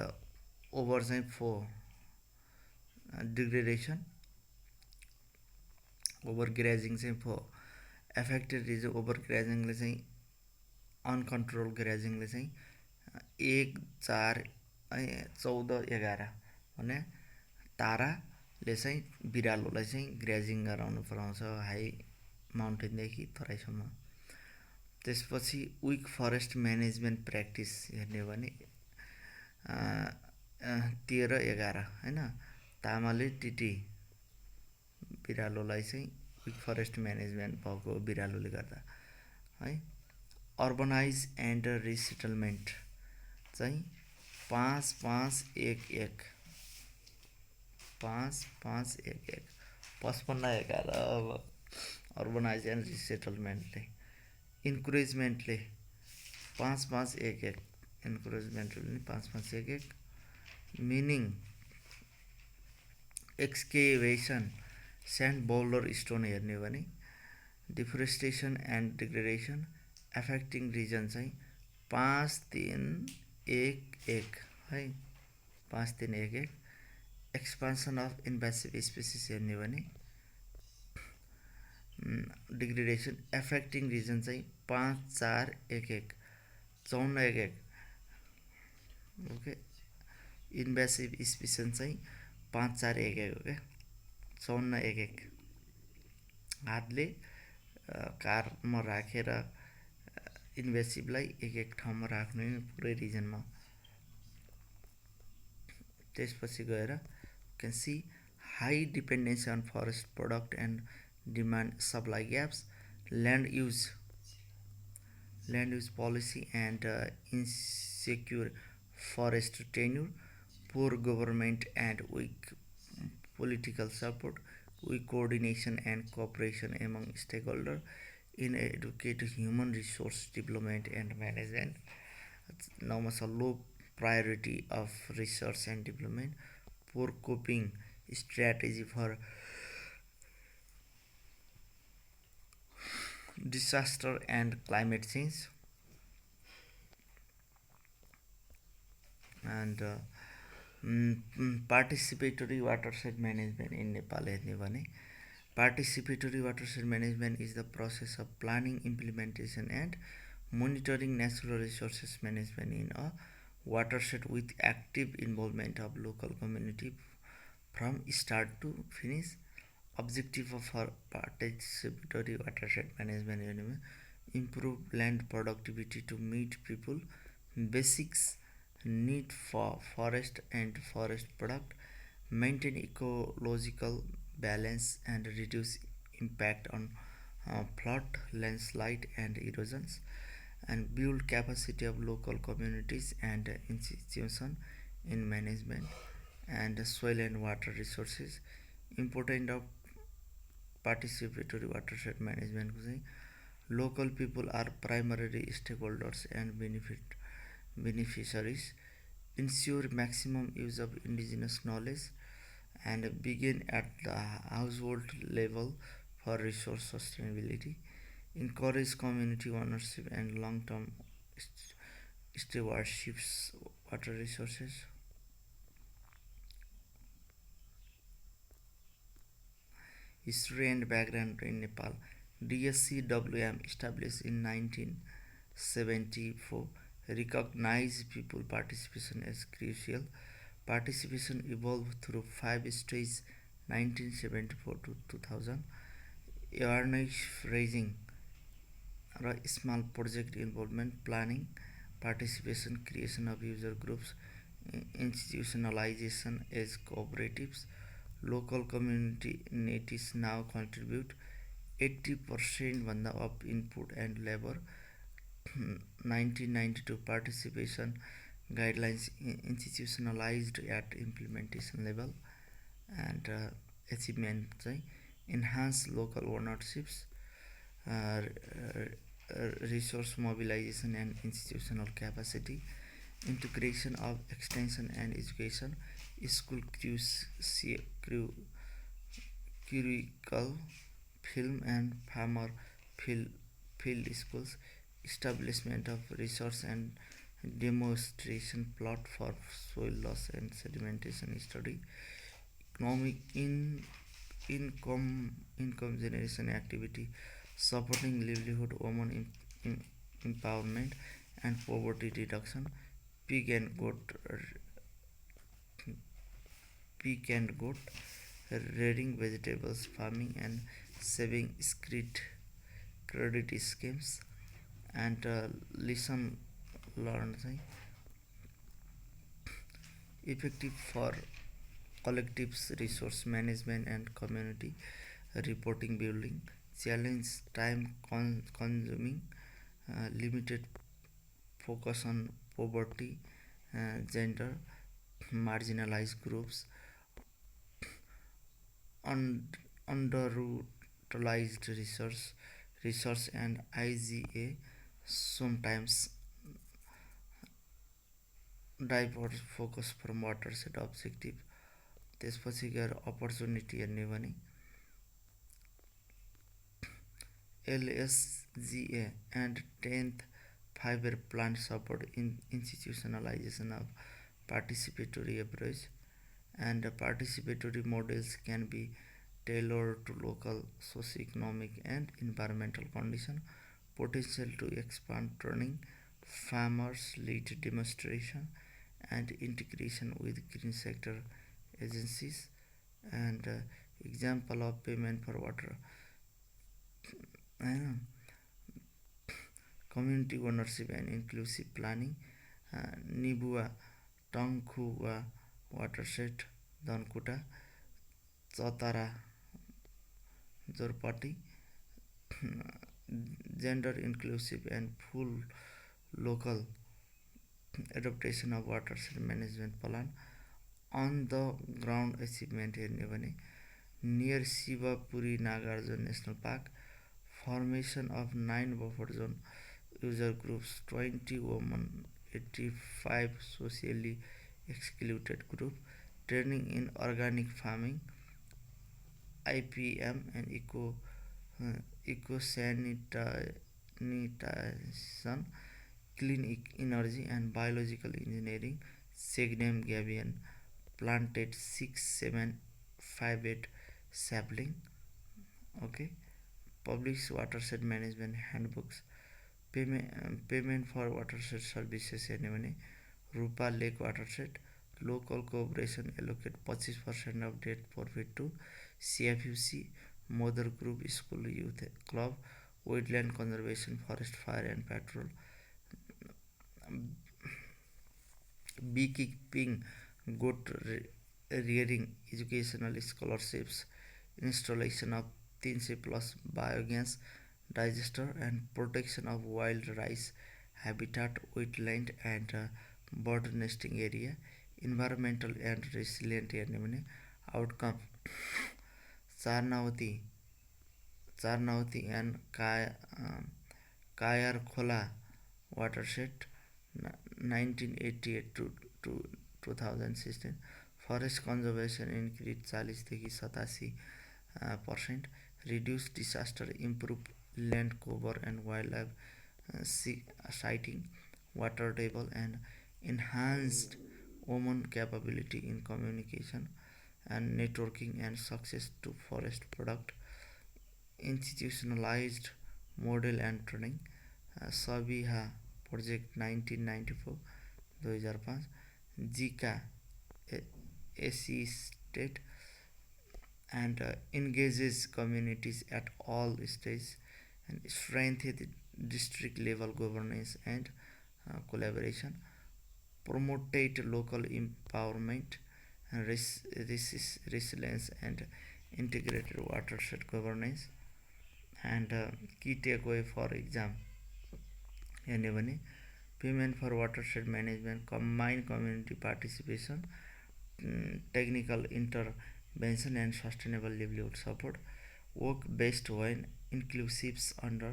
over चाहिँ 4 degradation, over ग्रेजिङ चाहिँ 4 affected reason. Over ग्रेजिङले चाहिँ uncontrolled ग्रेजिङले चाहिँ 1 4 14 11 भने ताराले चाहिँ बिरालोलाई चाहिँ ग्रेजिङ गराउनु पराउँछ हाई माउन्टेनदेखि तराईसम्म। त्यसपछि विक फरेस्ट म्यानेजमेन्ट प्र्याक्टिस हेर्ने हो भने 13 11 होइन। तामाले टिटी बिरालोलाई चाहिँ विक फरेस्ट म्यानेजमेन्ट भएको बिरालोले गर्दा है। अर्बनाइज एन्ड रिसेटलमेन्ट चाहिँ 5511 5511 5511 अब अर्बनाइज एन्ड रिसेटलमेन्टले। इन्करेजमेन्टले 5511 इन्करेजमेन्टले 5511 mining excavation sand boulder stone हेर्ने हो भने deforestation and degradation affecting region चाहिँ 5311 है। 5311 एक्सपान्सन अफ इन्भेसिभ स्पिसिस हेर्ने हो भने डिग्रेडेसन एफेक्टिङ रिजन चाहिँ 5411 5411 ओके। इन्भेसिभ स्पिसिस चाहिँ 5411 हो क्या। 5411 हातले कारमा राखेर इन्भेसिभलाई एक ठाउँमा राख्ने पुरै रिजनमा। त्यसपछि गएर can see high dependency on forest product and demand supply gaps, land use policy and insecure forest tenure, poor government and weak political support, weak coordination and cooperation among stakeholders, in educate human resource development and management. Now a low priority of research and development, poor coping strategy for disaster and climate change, and participatory watershed management in Nepal हेर्ने भने participatory watershed management is the process of planning, implementation and monitoring natural resources management in a watershed with active involvement of local community from start to finish. Objective of our participatory watershed management improve land productivity to meet people basics need for forest and forest product, maintain ecological balance and reduce impact on flood, landslide and erosions, and build capacity of local communities and institutions in management and soil and water resources. Important of participatory watershed management को चाहिँ local people are primary stakeholders and beneficiaries. Ensure maximum use of indigenous knowledge and begin at the household level for resource sustainability. Encourage community ownership and long-term stewardships water resources. History and background in Nepal. DSCWM established in 1974 recognized people participation as crucial. Participation evolved through 5 stages 1974 to 2000. Awareness raising र small project involvement, planning, participation, creation of user groups, institutionalization as cooperatives. Local communities now contribute 80% भन्दा up input and labor. 1992 participation guidelines institutionalized at implementation level, and achievement चाहिँ enhance local ownerships, resource mobilization and institutional capacity, integration of extension and education, school curricle, film and farmer field schools, establishment of research and demonstration plot for soil loss and sedimentation study, economic income generation activity, supporting livelihood, women empowerment and poverty reduction, pig and goat rearing, vegetables farming and saving credit schemes, and lesson learned चाहिँ effective for collectives resource management and community reporting building, challenge time consuming, limited focus on poverty, gender, marginalized groups, underutilized resource and IGA sometimes divert focus from watershed objective. त्यसपछि गएर opportunity हेर्ने भने LSGA and 10th 5-year plan support in institutionalization of participatory approach, and participatory models can be tailored to local socio-economic and environmental condition. Potential to expand training, farmers lead demonstration and integration with green sector agencies, and example of payment for water, community ownership and inclusive planning, Nibua Tangkhua watershed, Dankuta, Chatara Jorpati, gender inclusive and full local adaptation of watershed management plan. On the ground achievement हेर्ने भने near Shivapuri Nagarjuna National Park, formation of 9 buffer zone user groups, 20 women, 85 socially excluded group, training in organic farming, IPM and eco sanitation, clean energy and biological engineering. Segnam Gabian planted 6758 sapling. Okay, published watershed management handbooks. Payment for watershed services हेर्ने भने Rupa lake watershed local cooperation allocate 25% of that profit to CFUC mother group school youth club wetland conservation forest fire and patrol beekeeping goat rearing educational scholarships installation of 300 plus biogas digester and protection of wild rice habitat wetland and bird nesting area environmental and resilient हेर्ने outcome चारनावती चारनावती and Kayar Khola watershed 1988 to 2016 forest conservation increased 40 देखि 87% reduce disaster improve land cover and wildlife sighting water table and enhanced women capability in communication and networking and success to forest product institutionalized model and training Sabiha project 1994 2005 Zika assisted and engages communities at all stages and strengthened district level governance and collaboration promoted local empowerment and resilience and integrated watershed governance and key takeaway for exam हेर्ने भने payment for watershed management combined community participation technical intervention and sustainable livelihood support work based when inclusive under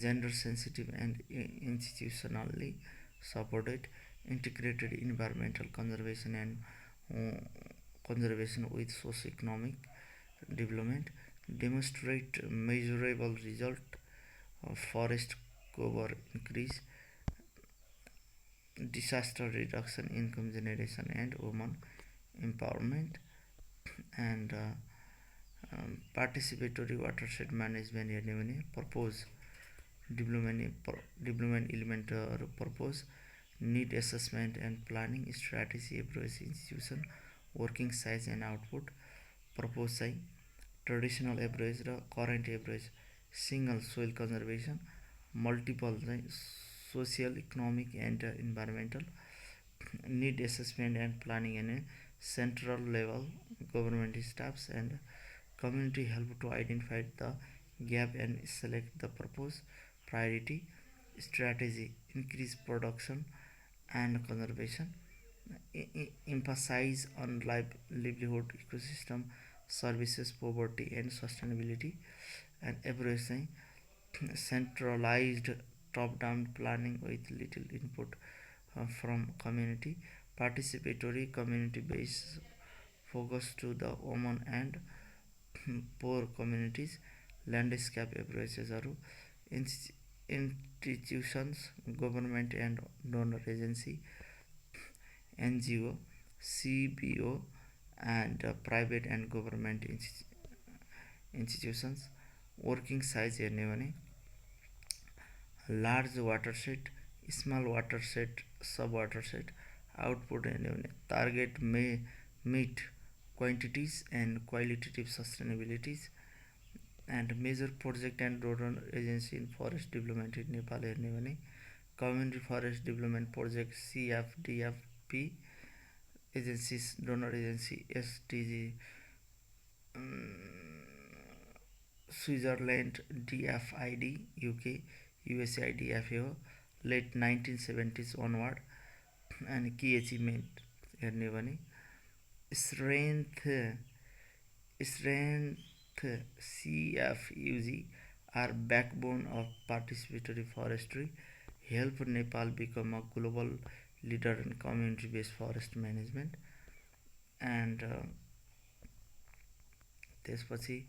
gender sensitive and institutionally supported integrated environmental conservation and conservation with socio-economic development demonstrate measurable result of forest cover increase disaster reduction income generation and women empowerment and participatory watershed management हेर्ने भने purpose development element purpose need assessment and planning strategy approach institution working size and output purpose चाहिँ traditional approach र current approach single soil conservation multiple चाहिँ social economic and environmental need assessment and planning and central level government staffs and community help to identify the gap and select the purpose priority strategy increase production and conservation emphasize on livelihood ecosystem services poverty and sustainability and approach centralized top down planning with little input from community participatory community based focus to the women and poor communities landscape approaches are institutions government and donor agency NGO CBO and private and government institutions working size हेर्ने भने large watershed small watershed sub watershed output हेर्ने भने target may meet quantities and qualitative sustainabilities and major project and donor agency in forest development in Nepal हेर्ने भने community forest development project CFDFP agencies donor agency SDG Switzerland DFID UK USAID FAO late 1970s onward and key achievement हेर्ने भने strength CFUG are backbone of participatory forestry, help Nepal become a global leader in community-based forest management. And त्यसपछि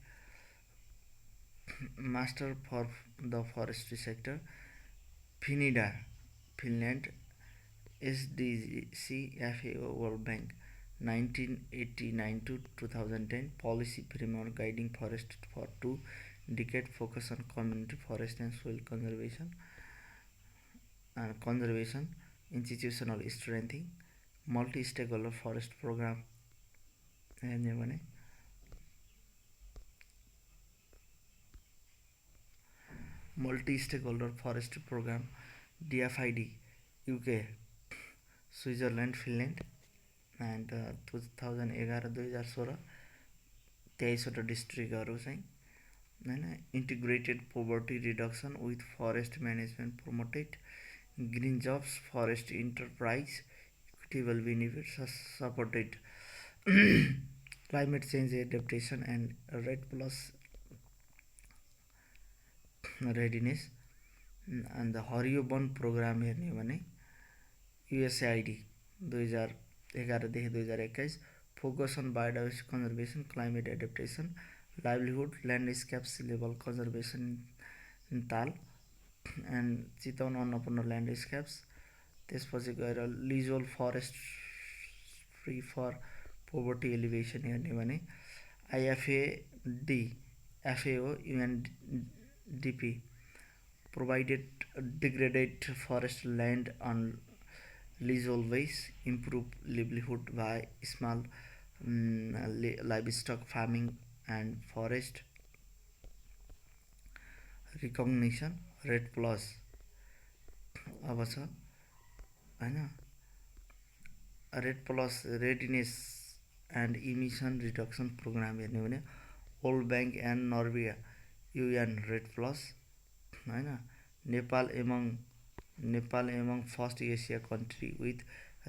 Master for the Forestry Sector, FINIDA, Finland, SDC, FAO, World Bank, 1989 to 2010 policy framework guiding forest for 2 decades, focus on community forest and soil conservation, institutional strengthening, multi-stakeholder forest program हेर्ने भने multi-stakeholder forestry program DFID, UK, Switzerland, Finland, and 2011-2016 23वटा डिस्ट्रिक्टहरू चाहिँ होइन integrated poverty reduction with forest management promoted green jobs forest enterprise equitable benefit supported climate change adaptation and REDD plus readiness अन्त Hariyo Ban programme हेर्ने भने USAID 2011देखि 2021 focus on biodiversity conservation climate adaptation livelihood landscape C level conservation in TAL and Chitwan Annapurna landscapes त्यसपछि गएर leasehold forest free for poverty alleviation हेर्ने भने IFAD FAO UNDP provided degraded forest land on leasehold ways, improve livelihood by small livestock farming and forest recognition, Red Plus अब छ होइन REDD plus readiness and emission reduction programme हेर्ने भने World Bank and Norway UN REDD plus होइन Nepal among first Asia country with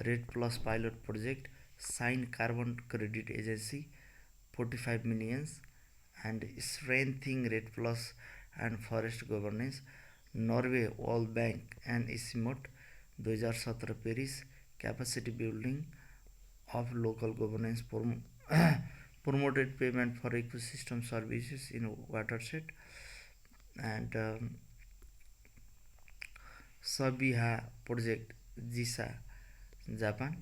REDD plus pilot project sign carbon credit agency 45 millions and strengthening REDD plus and forest governance Norway World Bank and ICIMOD 2017 Paris capacity building of local governance promoted payment for ecosystem services in watershed and Sabiha project JISA Japan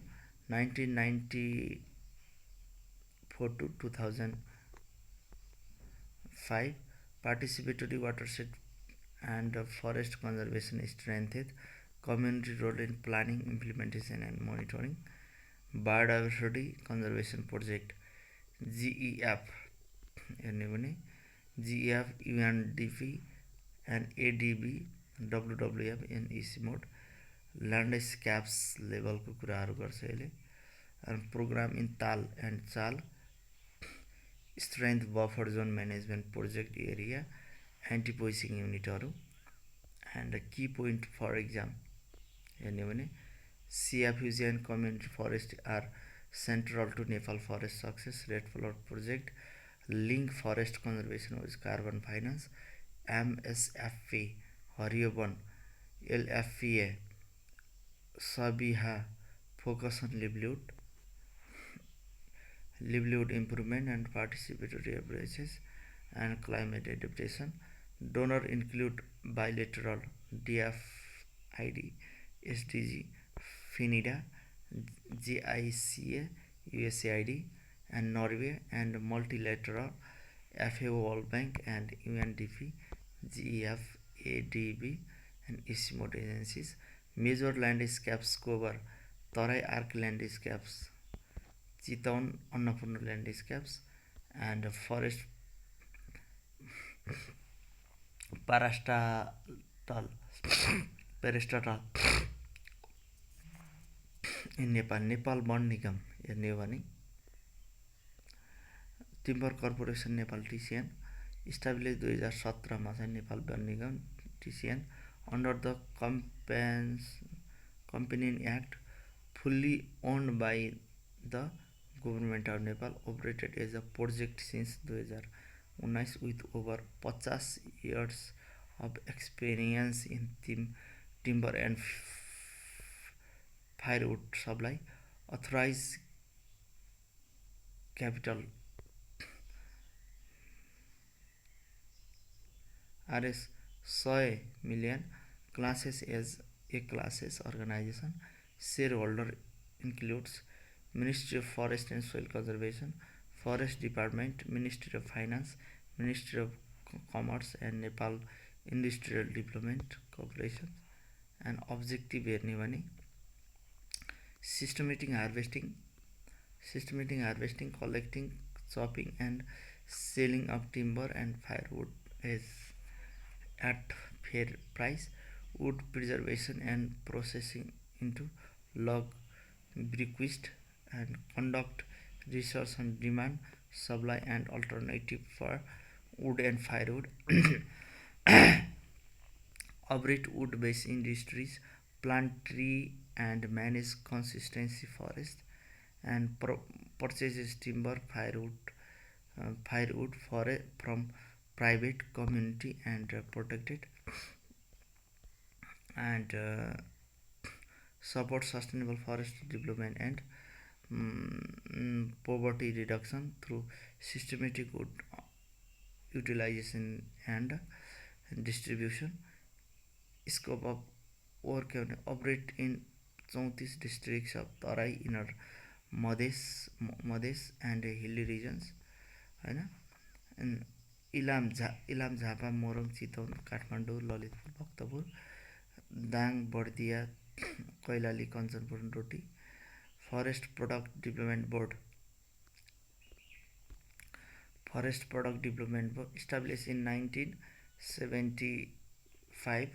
1994 to 2005 participatory watershed and forest conservation strengthened community role in planning, implementation and monitoring. Biodiversity Conservation Project GEF हेर्ने भने GEF UNDP and ADB WWF and ICIMOD ल्यान्डस्केप्स लेभलको कुराहरू गर्छ यसले and program in ताल and चाल strength buffer zone management project area anti poaching युनिटहरू and a key point for exam हेर्ने भने CFUG and community forest are central to Nepal forest success. Red Flood project link forest conservation with carbon finance. MSFP हरियो वन LFPA Sabiha focus on livelihood improvement and participatory approaches and climate adaptation. Donor include bilateral DFID SDG, FINIDA, JICA, USAID, and Norway, and multilateral FAO, World Bank, and UNDP, GEF, ADB, and ISIMOD agencies. Major landscapes cover Tarai Arc landscapes, Chitawan Annapurna landscapes, and forest parastatal in Nepal Ban Nigam हेर्ने हो भने timber corporation Nepal TCN establish 2017 मा चाहिँ Nepal Ban Nigam TCN under the companies act fully owned by the government of Nepal operated as a project since 19 with over 50 years of experience in timber and firewood supply. Authorized capital Rs 100 million. Classes as a classes organization. Shareholder includes Ministry of Forest and Soil Conservation, Forest Department, Ministry of Finance, Ministry of Commerce and Nepal Industrial Development Corporation. And objective हेर्ने भने systematic harvesting, collecting, chopping and selling of timber and firewood is at fair price, wood preservation and processing into log bequest, and conduct research on demand, supply and alternative for wood and firewood. Operate wood-based industries, plant tree and manage consistency forest, and purchases timber, firewood from private community and protected, and support sustainable forest development and poverty reduction through systematic wood utilization and distribution. Scope of work operate in 34 districts of Tarai, inner Madhes and hilly regions होइन. Ilam Jhapa Morang Chitwan Kathmandu Lalitpur Bhaktapur Dang Bardiya Kailali Kanchanpur Doti. Forest Product Development Board established in 1975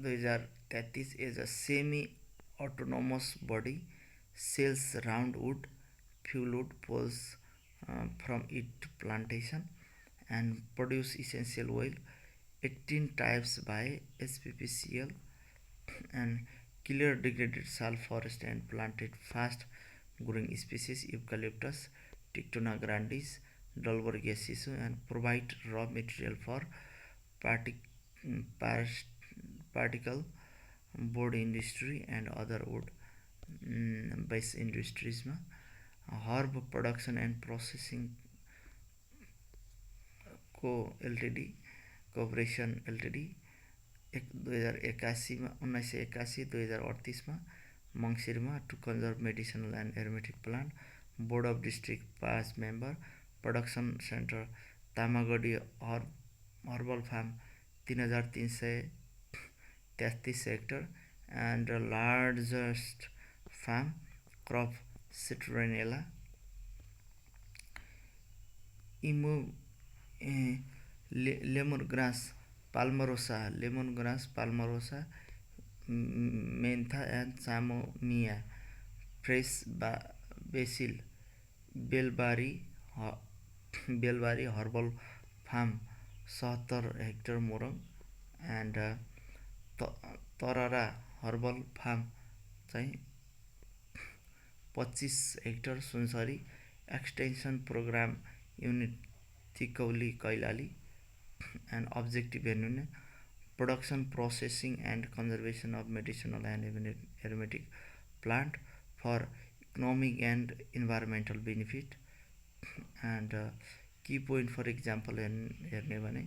2033 is a semi-autonomous body, sells round wood, fuel wood poles from its plantation and produce essential oil, 18 types by SPPCL, and clear degraded sal forest and planted fast growing species Eucalyptus, Tictona grandis, Dalbergia sisu, and provide raw material for particle board industry and other wood based industries मा. Herb production and processing को LTD corporation LTD 2081 1981 2038 मङ्सिरमा to conserve medicinal and aromatic plant. Board of district 5 member. Production centre Tamagadhi herbal farm 3333 hectare and the largest farm crop citronella. Lemongrass palmarosa, mentha and chamomilla. Fresh basil, Belbari herbal farm 77 hectare Morang. and Tarara herbal farm चाहिँ 25 hectare Sunsari. Extension programme unit Tikauli Kailali. and objective हेर्नु production, processing and conservation of medicinal and aromatic plant for economic and environmental benefit. and key point for example हेर्ने भने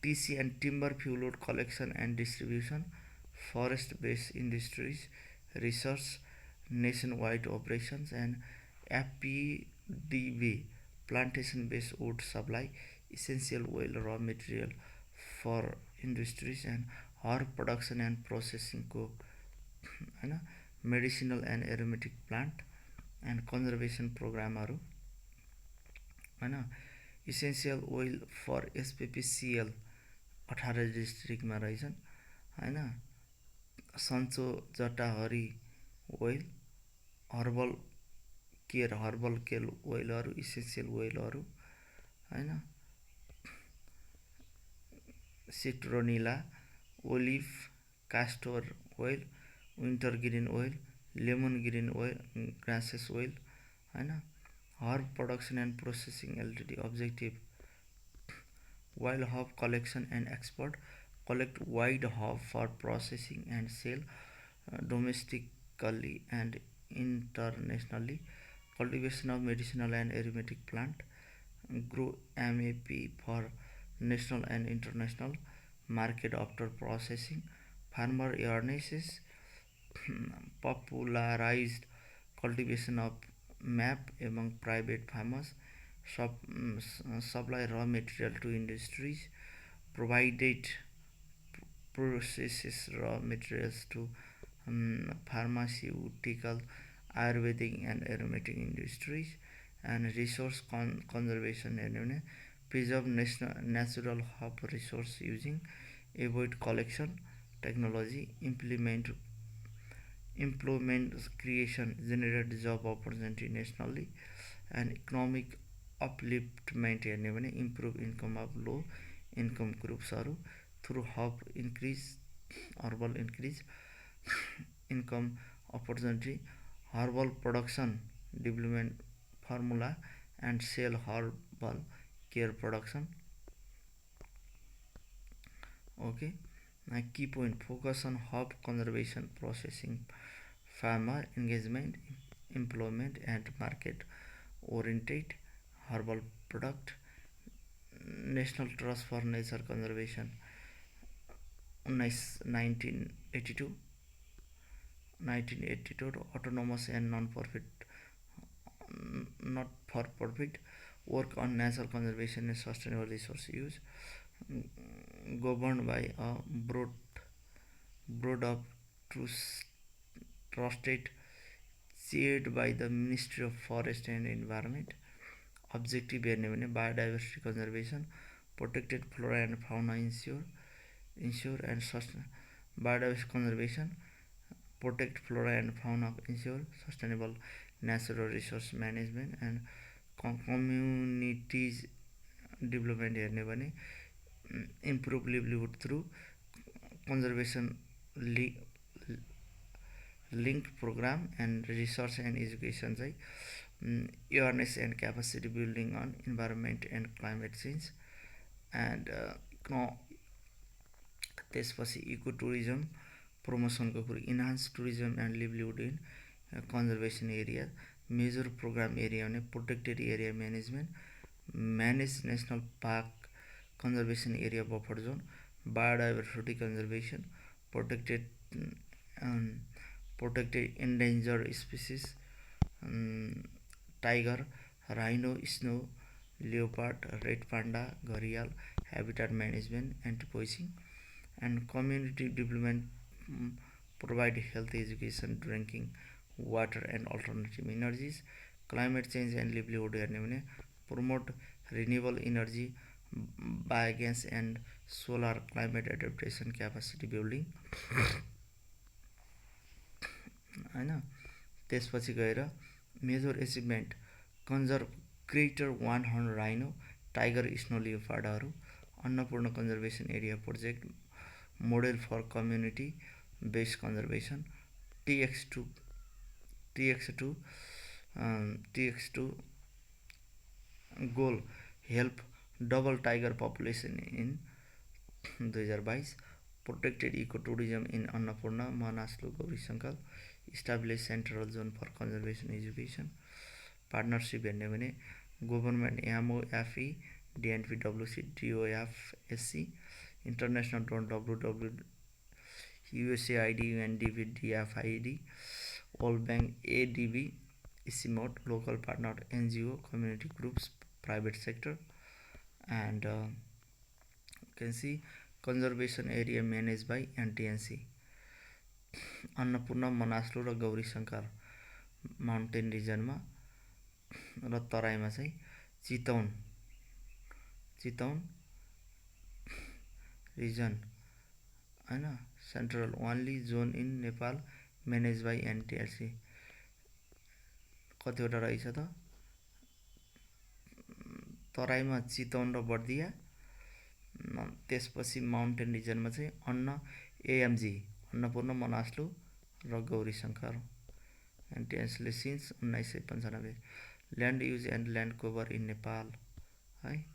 TC and timber fuel wood collection and distribution, forest based industries, research, nationwide operations, and FPDB plantation based wood supply, essential oil raw material for industries, and herb production and processing को होइन medicinal and aromatic plant and conservation प्रोग्रामहरू होइन. essential oil for SPPCL 18 डिस्ट्रिक्टमा रहेछन् होइन. सन्चो जटाहरी oil, herbal care ओइलहरू, essential ओइलहरू होइन. Citronella, olive, castor oil, winter green oil, lemon green oil, grasses oil होइन. Herb Production and Processing Ltd. Objective: wild herb collection and export. Collect wild herb for processing and sell domestically and internationally. Cultivation of medicinal and aromatic plant. Grow MAP for national and international market after processing. Farmer awarenesses. Popularized cultivation of MAP among private farmers. Supply raw material to industries. Provided processes raw materials to pharmaceutical, Ayurvedic and aromatic industries. And resource conservation and preserve natural herb resource using avoid collection technology. Employment creation, generate job opportunity nationally. And economic upliftment हेर्ने भने improve income of low income ग्रुप्सहरू through herbal increase income opportunity. Herbal production development formula and sell herbal care production. Okay, now key point: focus on herb conservation, processing, farmer engagement, employment and market oriented herbal product. National Trust for Nature Conservation 1982 autonomous and not for profit work on natural conservation and sustainable resource use, governed by a board of trusted, chaired by the Ministry of Forest and Environment. Objective हेर्ने भने biodiversity conservation, protected flora and fauna ensure and sustain biodiversity conservation, protect flora and fauna, ensure sustainable natural resource management and communities development हेर्ने भने improve livelihood through conservation linked program and research and education चाहिँ awareness and capacity building on environment and climate change. and त्यसपछि ecotourism प्रमोसनको कुरा, enhance tourism and livelihood in conservation area. Major programme area भने protected area management, manage national park conservation area buffer zone, biodiversity conservation, protected endangered species, tiger, rhino, snow leopard, red panda, gharial, habitat management, anti-poaching. And community development provide health education, drinking water and alternative energies. Climate change and livelihood हेर्ने भने promote renewable energy, biogas and solar climate adaptation capacity building. हैन, त्यसपछि गएर major achievement conserve greater one horn rhino, tiger, snow लियोपार्डहरू, Annapurna conservation area project, model for community based conservation, TX2 goal help double tiger population in 2022, protected eco tourism in Annapurna, Manaslu, Gaurishankar, establish central zone for conservation education. Partnership हेर्ने भने government MOFE, DNPWC, DOFSC, international WWF, USAID, UNDP, DFID, World Bank, ADB, ICIMOD, local partner, NGO, community groups, private sector. And you can see conservation area managed by NTNC. Annapurna, Manaslu र Gaurishankar mountain रिजनमा र तराईमा चाहिँ Chitwan region हैन, central only zone in Nepal manage by NTRC. कतिवटा रहेछ त? तराईमा चितवन र बर्दिया, त्यसपछि माउन्टेन रिजनमा चाहिँ AMG, अन्नपूर्ण, मनासलु र गौरीशङ्कर. एनटिआरसीले since 1995 land use and land cover in Nepal है।